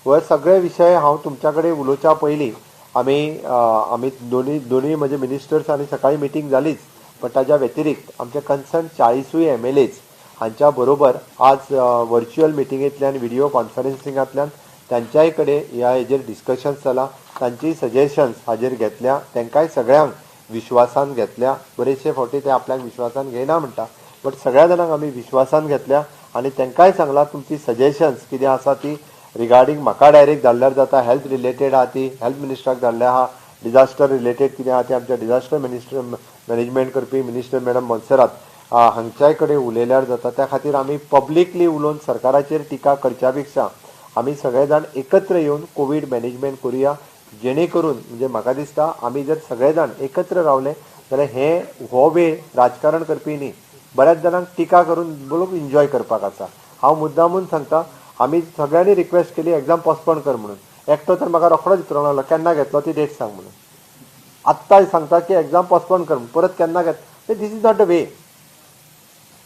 [SPEAKER 1] हो सगळे विशय हांव तुमच्या कडेन उलोवच्या पयलीं आमी दोनूय म्हणजे मिनिस्टर्स आनी सकाळी मिटींग जालीच, पण ताच्या व्यतिरिक्त आमचे कन्सर्न 40 MLAs हांच्या बरोबर आज व्हर्च्युअल मिटिंगेंतल्यान व्हिडिओ कॉन्फरन्सिंगांतल्यान त्यांच्याय कडेन ह्या हेजेर डिस्कशन्स जाला. तांची सजेशन्स हाजेर घेतल्या, तांकांय सगळ्यांक विश्वासान घेतल्या. बरेचशे फावटी ते आपल्याक विश्वासान घेयना म्हणटा, बट सगळ्या जाणांक आमी विश्वासान घेतल्या आनी तांकांय सांगलां तुमची सजेशन्स कितें आसा ती रिगार्डींग म्हाका डायरेक्ट धाडल्यार जाता, हेल्थ रिलेटेड आहा ती हेल्थ मिनिस्टराक धाडल्या आहा, डिजास्टर रिलेटेड कितें आहा ती आमच्या डिजास्टर मिनिस्टर मॅनेजमेंट करपी मिनिस्टर मॅडम मोन्सेरात हांच्याय कडेन उलयल्यार जाता. त्या खातीर आमी पब्लिकली उलोवन सरकाराचेर टिका करच्या पेक्षा आमी सगळे जाण एकत्र येवन कोवीड मॅनेजमेंट करुया, जेणे करून म्हणजे म्हाका दिसता आमी जर सगळे जाण एकत्र रावले जाल्यार हो वेळ राजकारण करपी न्ही, बऱ्याच जाणांक टिका करून बोलून एन्जॉय करपाक आसा. हांव मुद्दामून सांगता आमी सगळ्यांनी रिक्वेस्ट केली एग्जाम पोस्टपोन कर म्हणून. एकटो तर म्हाका रोखडोच विचारूंक लागलो केन्ना घेतलो ती डेट सांग म्हणून. आत्तां सांगता की एग्जाम पोस्टपोन कर, परत केन्ना घेत this is not the way.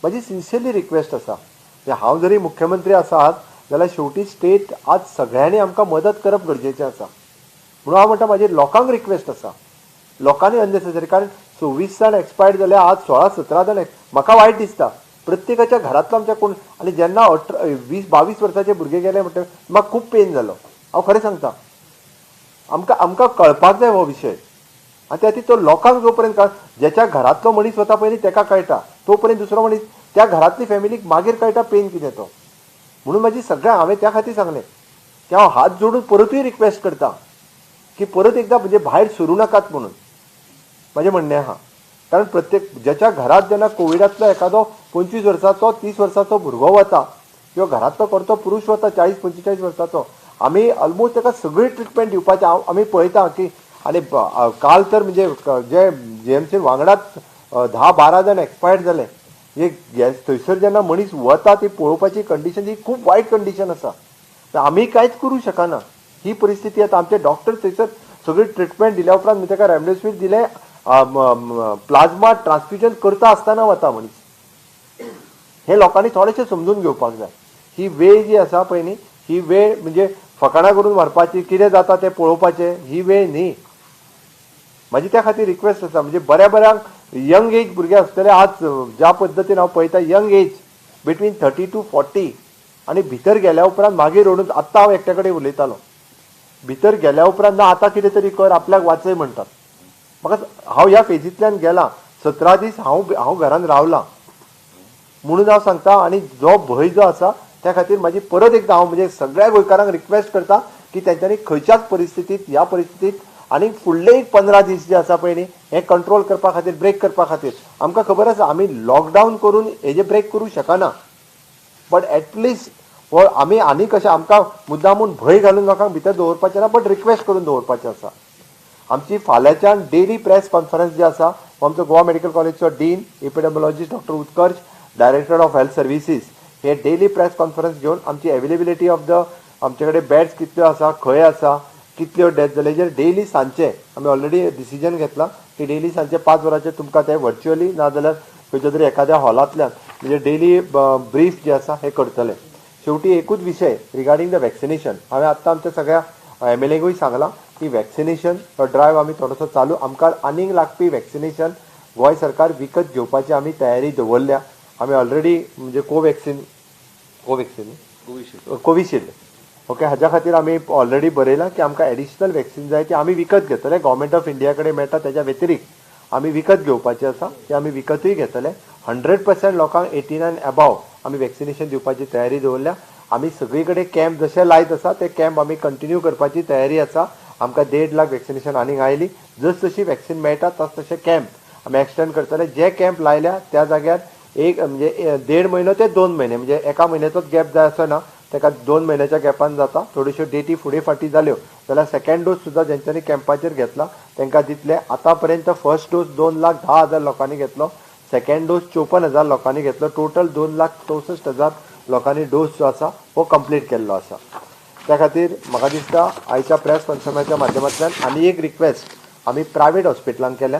[SPEAKER 1] माझी सिन्सियरली रिक्वेस्ट आसा की हांव जरी मुख्यमंत्री आसात जाल्यार शेवटी स्टेट आज सगळ्यांनी आमकां मदत करप गरजेचें आसा. म्हणून हांव म्हणटा म्हाजी लोकांक रिक्वेस्ट आसा, लोकांनी अननेसेसरी, कारण 24 जाण एक्सपायर्ड जाले, आज 16-17 जाण. म्हाका वायट दिसता प्रत्येकाच्या घरांतलो आमच्या कोण, आनी जेन्ना 20-22 वर्साचे भुरगे गेले म्हणटा म्हाका खूब पेन जालो. हांव खरें सांगता, आमकां कळपाक जाय हो विशय. आनी त्या खातीर तो लोकांक जो पर्यंत ज्याच्या घरांतलो मनीस वता पयलीं ताका कळटा, तो पर्यंत दुसरो मनीस त्या घरांतली फॅमिलीक मागीर कळटा पेन कितें तो. म्हणून म्हाजी सगळ्यांक हांवें त्या खातीर सांगलें की हांव हात जोडून परतूय रिक्वेस्ट करता की परत एकदा म्हणजे भायर सरूं नाकात म्हणून म्हजें म्हणणें आहा. कारण प्रत्येक ज्याच्या घरात जेन्ना कोविडांतलो एखादो 25 वर्साचो 30 वर्साचो भुरगो वता किंवा घरांतलो परतो पुरुश वता 40-45 वर्साचो, आमी ऑलमोस्ट ताका सगळी ट्रिटमेंट दिवपाचें आमी पळयता की. आनी काल तर म्हणजे जे जीएमसी वांगडाच 10-12 जाण एक्सपायर्ड जाले. थंयसर जेन्ना मनीस वता ती पळोवपाची कंडिशन ही खूब वायट कंडिशन आसा. आमी कांयच करूं शकना ही परिस्थिती. आतां आमचे डॉक्टर थंयसर सगळी ट्रिटमेंट दिल्या उपरांत म्हणजे ताका रेमडेसिवीर दिले, प्लाझ्मा ट्रान्सफ्युजन करता आसतना वता मनीस. हे लोकांनी थोडेशें समजून घेवपाक जाय. ही वेळ जी आसा पळय न्ही, ही वेळ म्हणजे फकाणां करून मारपाची, कितें जाता तें पळोवपाचें, ही वेळ न्ही. म्हाजी त्या खातीर रिक्वेस्ट आसा, म्हणजे बऱ्याक यंग एज भुरगे आसतले. आज ज्या पद्दतीन हांव पळयता यंग एज बिटवीन 30 to 40, आनी भितर गेल्या उपरांत मागीर ओडून आत्तां हांव एकट्या कडेन उलयतालो, भितर गेल्या उपरांत ना आतां कितें तरी कर, आपल्याक वाचय म्हणटात. म्हाका हांव ह्या फेजींतल्यान गेलां, 17 दीस हांव घरान रावलां. म्हणून हांव सांगता, आनी जो भंय जो आसा त्या खातीर म्हाजी परत एकदां हांव म्हणजे सगळ्या गोंयकारांक रिक्वेस्ट करता की तेंच्यांनी खंयच्याच परिस्थितींत ह्या परिस्थितींत आनी फुडले एक 15 दीस जे आसा पळय न्ही, हें कंट्रोल करपा खातीर, ब्रेक करपा खातीर. आमकां खबर आसा आमी लॉकडावन करून हेजे ब्रेक करूं शकना, बट एटलिस्ट हो आमी आनी कशें आमकां मुद्दामून भंय घालून लोकांक भितर दवरपाचें ना, बट रिक्वेस्ट करून दवरपाचें आसा. आमची फाल्यांच्यान डेली प्रेस कॉन्फरन्स जी आसा, आमचो गोवा मेडिकल कॉलेजचो dean epidemiologist doctor Utkarsh, director of health services, हे डेली प्रेस कॉन्फरन्स घेवन आमची अवेलेबिलिटी ऑफ द आमचे कडेन बेड्स कितल्यो आसा, खंय आसा, कितल्यो डेथ जाले, हेजेर डेली सांजचे आमी ऑलरेडी डिसिजन घेतला की डेली सांजचे 5 वरांचेर तुमकां ते व्हर्च्युअली नाजाल्यार खंयच्या तरी एखाद्या हॉलांतल्यान म्हणजे डेली ब्रीफ जे आसा हे करतले. शेवटी एकूच विशय रिगार्डींग द वॅक्सिनेशन. हांवें आत्तां आमच्या सगळ्या MLAकूय सांगलां की वॅक्सिनेशन ड्रायव्ह आमी थोडोसो चालू, आमकां आनीक लागपी वॅक्सिनेशन गोंय सरकार विकत घेवपाची आमी तयारी दवरल्या. आमी ऑलरेडी म्हणजे कोविशिल्ड ओके, हाज्या खातीर आमी ऑलरेडी बरयलां की आमकां एडिशनल वॅक्सिन जाय ती आमी विकत घेतले. गव्हर्मेंट ऑफ इंडिया कडेन मेळटा तेज्या व्यतिरिक्त आमी विकत घेवपाचें आसा, ते आमी विकतूय घेतले. 100% लोकांक 18 and above आमी वॅक्सिनेशन दिवपाची तयारी दवरल्या. आमी सगळी कडेन कॅम्प जशे लायत आसा ते कॅम्प आमी कंटिन्यू करपाची तयारी आसा. आमकां 1.5 लाख वॅक्सिनेशन आनीक आयली. जशी वॅक्सिन मेळटा तसे कॅम्प आमी एक्सटेंड करतले. जे कॅम्प लायल्या त्या जाग्यार एक म्हणजे 1.5 म्हयनो ते 2 म्हयने म्हणजे एका म्हयन्याचोच गॅप जाय असो ना, ताका 2 म्हयन्याच्या गॅपान जाता. थोड्योश्यो डेटी फुडें फाटी जाल्यो जाल्यार सेकंड डोस सुद्दां जेंच्यांनी कॅम्पाचेर घेतला तांकां दितले. आतां पर्यंत फर्स्ट डोस 2,10,000 लोकांनी घेतलो, सेकंड डोस 54,000 लोकांनी घेतलो. टोटल 2,64,000 लोकांनी डोस जो आसा हो कंप्लीट केल्लो आसा. त्या खातीर म्हाका दिसता आयच्या प्रेस कॉन्फरन्साच्या माध्यमांतल्यान आनी एक रिक्वेस्ट आमी प्रायवेट हॉस्पिटलांक केल्या.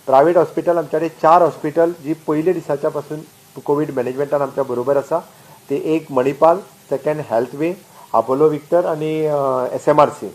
[SPEAKER 1] प्रायवेट हॉस्पिटल आमचे कडेन 4 हॉस्पिटल जी पयले दिसाच्या पासून कोवीड मॅनेजमेंटान आमच्या बरोबर आसा. ते एक Manipal, second Healthway, Apollo Victor आनी SMRC.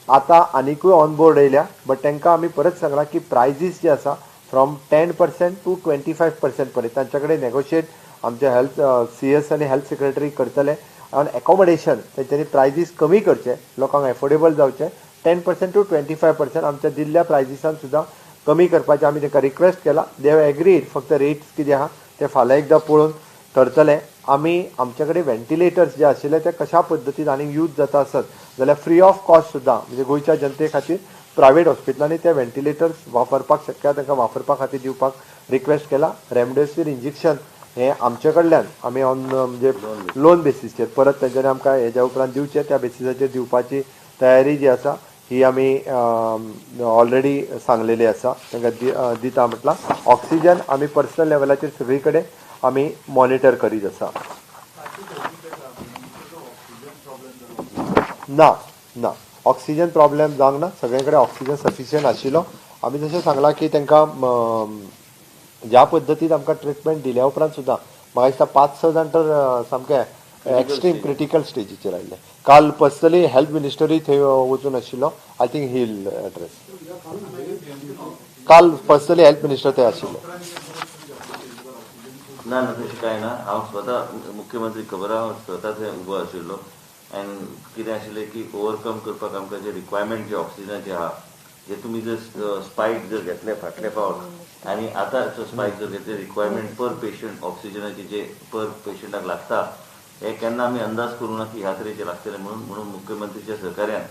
[SPEAKER 1] आतां आनीकूय ऑन बोर्ड येयल्या, बट तांकां आमी परत सांगलां की प्रायजीस जे आसा फ्रॉम 10% to 25% पर्यंत तांचे कडेन नेगोशिएट आमचे हेल्थ CS आनी हेल्थ सेक्रेटरी करतले. आनी एकोमोडेशन तेंच्यांनी प्रायजीस कमी करचे, लोकांक एफोर्डेबल जावचे. 10% to 25% आमच्या दिल्ल्या प्रायजिसान सुद्दां कमी करपाचें आमी तांकां रिक्वेस्ट केला. They have agreed. फक्त रेट्स कितें आहा ते फाल्यां एकदां पळोवन ठरतले. आमी आमचे कडेन व्हेंटिलेटर्स जे आशिल्ले ते कशा पद्दतीन आनीक यूज जाता आसत जाल्यार फ्री ऑफ कॉस्ट सुद्दां म्हणजे गोंयच्या जनते खातीर प्रायवेट हॉस्पिटलांनी ते व्हेंटिलेटर्स वापरपाक शक्य तांकां वापरपा खातीर दिवपाक रिक्वेस्ट केला. रेमडेसिवीर इंजेक्शन हे आमचे कडल्यान आमी ऑन म्हणजे लोन बेसिसचेर परत तेंच्यांनी आमकां हेज्या उपरांत दिवचे, त्या बेसिसाचेर दिवपाची तयारी जी आसा ही आमी ऑलरेडी सांगलेली आसा. तांकां दिता म्हटलां. ऑक्सिजन आमी पर्सनल लेवलाचेर सगळी कडेन आमी मॉनिटर करीत आसा. ना ऑक्सिजन प्रॉब्लेम जावंक ना. सगळे कडेन ऑक्सिजन सफिशियंट आशिल्लो. आमी जशें सांगलां की तांकां ज्या पद्दतीन आमकां ट्रिटमेंट दिल्या उपरांत सुद्दां म्हाका दिसता 5-6 जाण तर सामके एक्स्ट्रीम क्रिटिकल स्टेजीचेर आयिल्ले. काल पर्सनली हेल्थ मिनिस्टरूय थंय वचून आशिल्लो. I think he will address. काल पर्सनली हेल्थ मिनिस्टर थंय आशिल्लो.
[SPEAKER 2] ना तशें कांय ना. हांव स्वता मुख्यमंत्री खबर आहा, हांव स्वता थंय उबो आशिल्लो. आनी कितें आशिल्लें की ओवरकम करपाक आमकां जे रिक्वायरमेंट जे ऑक्सिजनाचे आहा, जे तुमी जर स्पायक जर घेतले फाटले फावट आनी आतांचो स्पायक जर घेतले, रिक्वायरमेंट पर पेशंट ऑक्सिजनाचे जे पर पेशंटाक लागता, हे केन्ना आमी अंदाज करूं ना की ह्या तरेचे लागतले म्हणून मुख्यमंत्रीच्या सहकार्यान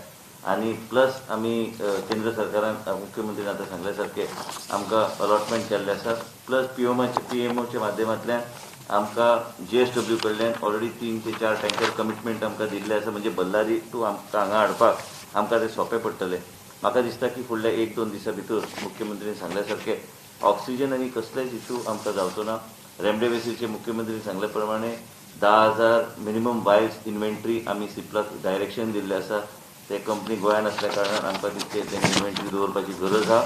[SPEAKER 2] आनी प्लस आमी केंद्र सरकारान मुख्यमंत्रीन आतां सांगले सारके आमकां अलॉटमेंट केल्ले आसा. प्लस पीएमओच्या माध्यमांतल्यान आमकां JSW कडल्यान ऑलरेडी 3 ते 4 टँकर कमिटमेंट आमकां दिल्ले आसा. म्हणजे बल्लारी टू आमकां हांगा हाडपाक आमकां ते सोंपें पडटलें. म्हाका दिसता की फुडल्या 1-2 दिसां भितर मुख्यमंत्रीन सांगले सारके ऑक्सिजन आनी कसलेच इशू आमकां जावचो ना. रेमडेसिवीरचे मुख्यमंत्रीन सांगले प्रमाणे 10,000 मिनिमम वायल्स इन्व्हेंटरी आमी सिप्लाक डायरेक्शन दिल्लें आसा. ते कंपनी गोंयांत असल्या कारणान आमकां तितके इन्व्हेंटरी दवरपाची गरज आहा.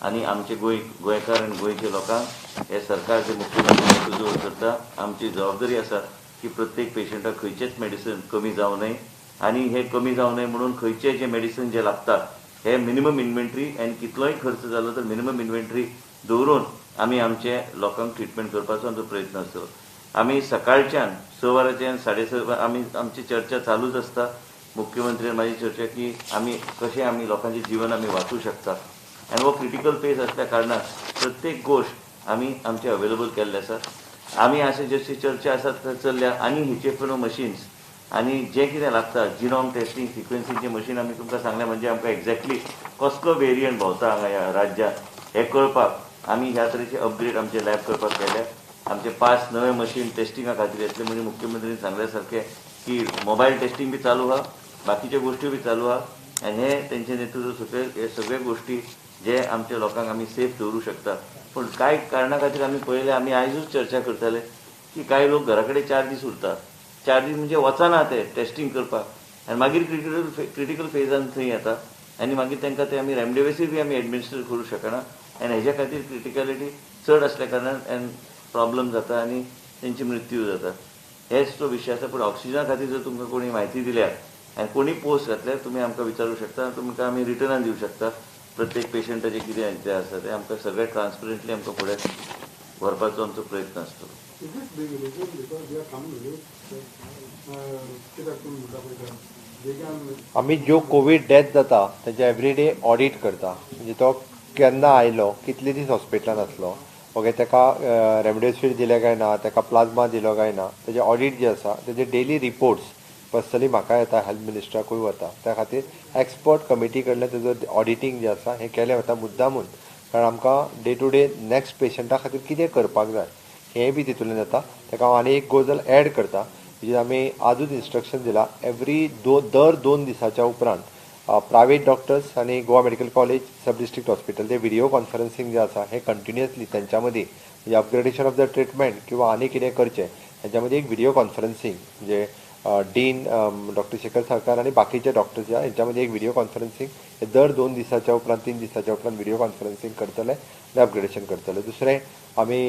[SPEAKER 2] आनी आमचे गोंयकार आनी गोंयच्या लोकांक हे सरकार जे मुख्यमंत्री नेतृत्व करता, आमची जबाबदारी आसा की प्रत्येक पेशंटाक खंयचेच मेडिसीन कमी जावं न्हय. आनी हे कमी जावं न्हय म्हणून खंयचे जे मेडिसीन जे लागतात हे मिनिमम इन्व्हेंटरी आनी कितलोय खर्च जालो तर मिनिमम इन्व्हेंटरी दवरून आमी आमचे लोकांक ट्रिटमेंट करपाचो आमचो प्रयत्न आसतलो. आमी सकाळच्यान 6 वरांच्यान 6:30 आमी आमची चर्चा चालूच आसता. मुख्यमंत्र्यान म्हाजी चर्चा की कशें आमी लोकांचें जीवन आमी वाचूं शकता. आनी हो क्रिटिकल फेज असल्या कारणान प्रत्येक गोष्ट आमी आमचे अवेलेबल केल्ले आसा. आमी अशें जशी चर्चा आसा चल्ल्या आनी हेचे पण मशीन्स आनी जे कितें लागता जिनोम टेस्टिंग सिक्वेन्सिंगचे मशीन आमी तुमकां सांगलें म्हणजे आमकां एक्झॅक्टली कसलो वेरियंट भोंवता हांगा ह्या राज्यांत हें कळपाक आमी ह्या तरेचे अपग्रेड आमचे लॅब करपाक केल्या. आमचे 5 नवे मशीन टेस्टिंगा खातीर येतले म्हणजे मुख्यमंत्रीन सांगले सारके की मोबायल टेस्टिंग बी चालू आहा, बाकीच्यो गोश्टी बी चालू आहा. आनी हे तेंचे नेतृत्व सकयल हे सगळे गोश्टी जे आमच्या लोकांक आमी सेफ दवरूं शकता. पूण कांय कारणां खातीर आमी पळयलें, आमी आयजूच चर्चा करताले की कांय लोक घरा कडेन 4 दीस उरतात. 4 दीस म्हणजे वचना ते टेस्टिंग करपाक आनी मागीर क्रिटिकल फेजान थंय येता आनी मागीर तांकां ते आमी रेमडेसिवीर बी आमी एडमिनिस्टर करूं शकना. आनी हेज्या खातीर क्रिटिकलिटी चड असल्या कारणान प्रॉब्लम जाता आनी तेंची मृत्यू जाता. हेच तो विशय आसा. पूण ऑक्सिजना खातीर जर तुमकां कोणी म्हायती दिल्या आनी कोणी पोस्ट घातल्यार तुमी आमकां विचारूं शकता. तुमकां आमी रिटर्नान दिवं शकता. प्रत्येक पेशंटाचें कितें जें आसा तें आमकां सगळें ट्रान्सपरंटली आमकां फुडें व्हरपाचो आमचो प्रयत्न आसतलो.
[SPEAKER 1] आमी ज्यो कोवीड डेथ जाता तेजे एवरीडे ऑडिट करता. म्हणजे तो केन्ना आयलो, कितले दीस हॉस्पिटलान आसलो, ओके, ताका रेमडेसिवीर दिले काय ना, ताका प्लाज्मा दिलो काय ना, तेजे ऑडिट जे आसा तेजे डेली रिपोर्ट्स पर्सनली म्हाका येता, हेल्थ मिनिस्टराकूय वता. त्या खातीर एक्सपर्ट कमिटी कडल्यान तेजो ऑडिटींग जें आसा हें केलें वता मुद्दामून. कारण आमकां डे टू डे नेक्स्ट पेशंटा खातीर कितें करपाक जाय हें बी तितूंतल्यान जाता. ताका हांव आनी एक गजाल एड करता, जी आमी आजूच इन्स्ट्रक्शन दिला, दर 2 दिसाच्या उपरांत प्रायवेट डॉक्टर्स आनी गोवा मेडिकल कॉलेज सब डिस्ट्रिक्ट हॉस्पिटल ते व्हिडिओ कॉन्फरन्सिंग जे आसा हें कंटिन्युअसली तेंच्या मदीं म्हणजे अपग्रेडेशन ऑफ द ट्रिटमेंट किंवा आनी कितें करचें हेच्या मदीं एक व्हिडिओ कॉन्फरन्सिंग म्हणजे डीन डॉक्टर शेखर सरकार आनी बाकीचे डॉक्टर्स जे हेंच्या मदीं एक व्हिडिओ कॉन्फरन्सिंग हे दर 2 दिसाच्या उपरांत 3 दिसाच्या उपरांत व्हिडिओ कॉन्फरन्सिंग करतले आनी अपग्रेडेशन करतले. दुसरें आमी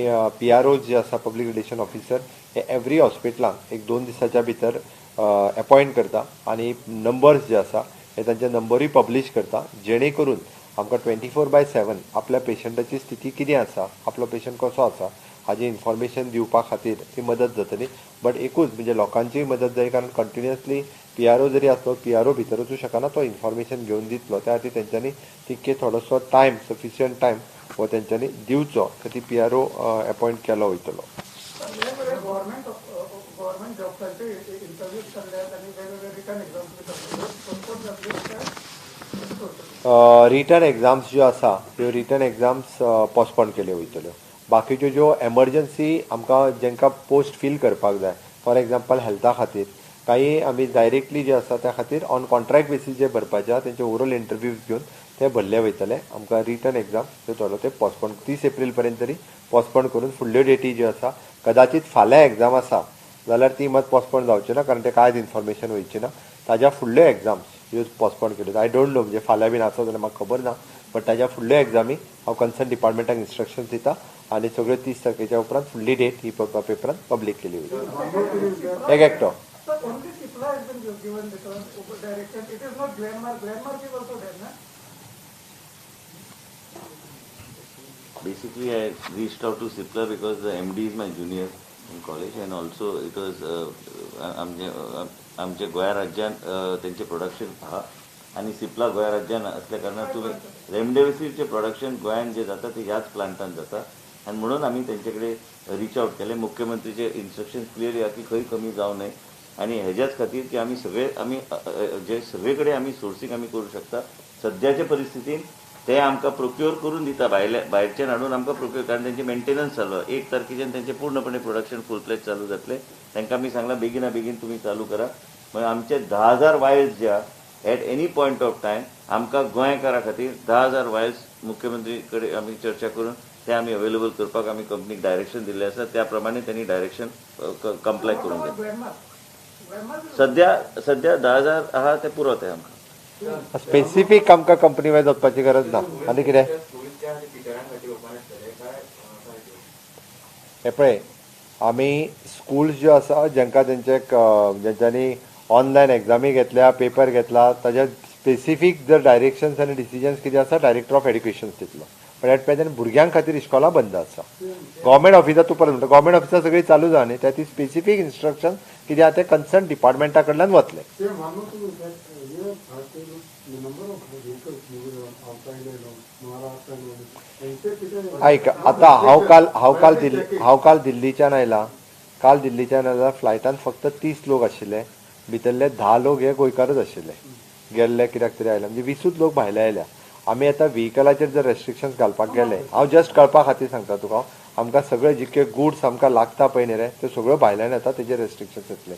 [SPEAKER 1] PRO जे आसा पब्लीक रिलेशन ऑफिसर हे एवरी हॉस्पिटलांक एक 2 दिसाच्या भितर अपॉयंट करता आनी नंबर्स जे आसा हे तांचे नंबरूय पब्लीश करता, जेणे करून आमकां 24/7 आपल्या पेशंटाची स्थिती कितें आसा, आपलो पेशंट कसो आसा हाजी इन्फॉर्मेशन दिवपा खातीर ती मदत जातली. बट एकूच म्हणजे लोकांचीय मदत जाय, कारण कंटिन्युअसली PRO जरी आसलो PRO भितर वचूं शकना, तो इन्फॉर्मेशन घेवन दितलो. त्या खातीर तेंच्यांनी तितके थोडोसो टायम, सफिशियंट टायम हो तेंच्यांनी दिवचो. खातीर PRO अपॉयंट केलो वयतलो. रिटर्न एग्जाम्स ज्यो आसा त्यो रिटर्न एग्जाम्स पोस्टपोन केल्यो वयतल्यो. बाकीच्यो ज्यो एमर्जन्सी आमकां जेंकां पोस्ट फील करपाक जाय, फॉर एग्जाम्पल हेल्था खातीर काही आमी डायरेक्टली जे आसा त्या खातीर ऑन कॉन्ट्रॅक्ट बेसीस जे भरपाचे आहा तेंचे ओरल इंटरव्यूज घेवन ते भरले वयतले. आमकां रिटर्न एग्जाम थोडो ते पोस्टपोन 30 एप्रील पर्यंत तरी पोस्टपोन करून फुडल्यो डेटी ज्यो आसा, कदाचित फाल्यां एग्जाम आसा जाल्यार ती मात पोस्टपोन जावची ना, कारण ते कांयच इन्फॉर्मेशन वयची ना. ताज्या फुडल्यो एग्जाम्स ह्यो पोस्टपोन केल्यो. आय डोंट नो म्हणजे फाल्यां बीन आसा जाल्यार म्हाका खबर ना, बट ताज्या फुडल्यो एग्जामी हांव कन्सर्न डिपार्टमेंटाक इन्स्ट्रक्शन्स दिता आनी सगळ्यो 30 तारखेच्या उपरांत फुडली डेट ही पेपरान पब्लीक केली वयता एक एकटो.
[SPEAKER 3] Sir, only Cipla has been given the direction. It is not Glenmark. Glenmark is also there, na?
[SPEAKER 2] Basically, I reached out to Cipla because the MD is my junior in college, and also it was आमचे गोंया राज्यात त्यांचे production आहा आणि सिप्ला गोंया राज्यात असल्या कारणान तुम्ही रेमडेसिवीरचे प्रोडक्शन गोंयान जे जाता ते ह्याच प्लांटान जाता आणि म्हणून आम्ही त्यांच्याकडे रीच आउट केले. मुख्यमंत्रीचे इन्स्ट्रक्शन क्लिअरली आहा की खंय कमी जावं न्हय आणि हेच्याच खातीर की आम्ही जे सगळेकडे आम्ही सोर्सिंग आम्ही करू शकता. सध्याच्या परिस्थितीन ते आमकां प्रोक्युअर करून दिता, भायरच्यान हाडून आमकां प्रोक्युअर, कारण त्यांचे मेंटेनन्स चालू आहे. 1 तारखेच्यान त्यांचे पूर्णपणे प्रोडक्शन फुल फ्लेज चालू जातले. तांकां आमी सांगलां बेगिना बेगीन तुम्ही चालू करा. म्हणजे आमचे 10,000 वायल्स जे आहा at any point of time आमकां गोंयकारा खातीर 10,000 वायल्स मुख्यमंत्री कडेन आमी चर्चा करून ते आमी अवेलेबल करपाक आमी कंपनीक डायरेक्शन दिल्लें आसा. त्या प्रमाणे त्यांनी डायरेक्शन कंप्लाय करून घेतलें. सध्या 10,000 आहा ते पुरवता आमकां.
[SPEAKER 1] स्पेसिफीक आमकां कंपनी वायज वचपाची गरज ना. आनी कितें हे पळय, आमी स्कूल्स ज्यो आसा जेंकां जेंच्यांनी ऑनलायन एग्जामी घेतल्या, पेपर घेतला, ताज्या स्पेसिफीक जर डायरेक्शन्स आनी डिसिजन्स कितें आसा डायरेक्टर ऑफ एड्युकेशन दितलो. पण एट प्रेझेंट भुरग्यां खातीर इस्कॉलां बंद आसा. गव्हर्मेंट ऑफिसां तूं परत म्हणटा गव्हर्मेंट ऑफिसां सगळीं चालू जावं न्ही, त्या ती स्पेसिफीक इन्स्ट्रक्शन कितें आहा ते कन्सर्न डिपार्टमेंटा कडल्यान वतले. ऐक, आतां हांव काल दिल्लीच्यान आयला. काल दिल्लीच्यान आयला फ्लायटान फक्त 30 लोक आशिल्ले. भितरले 10 लोक हे गोंयकारच आशिल्ले. गेल्ले कित्याक तरी आयला म्हणजे 20 लोक भायले आयल्या. आमी आतां व्हेहिकलाचेर जर रेस्ट्रिक्शन्स घालपाक गेले, हांव जस्ट कळपा खातीर सांगता तुका, आमकां सगळे जितके गुड्स आमकां लागता पळय न्ही रे, त्यो सगळ्यो भायल्यान येता, तेजेर रेस्ट्रिक्शन्स येतले.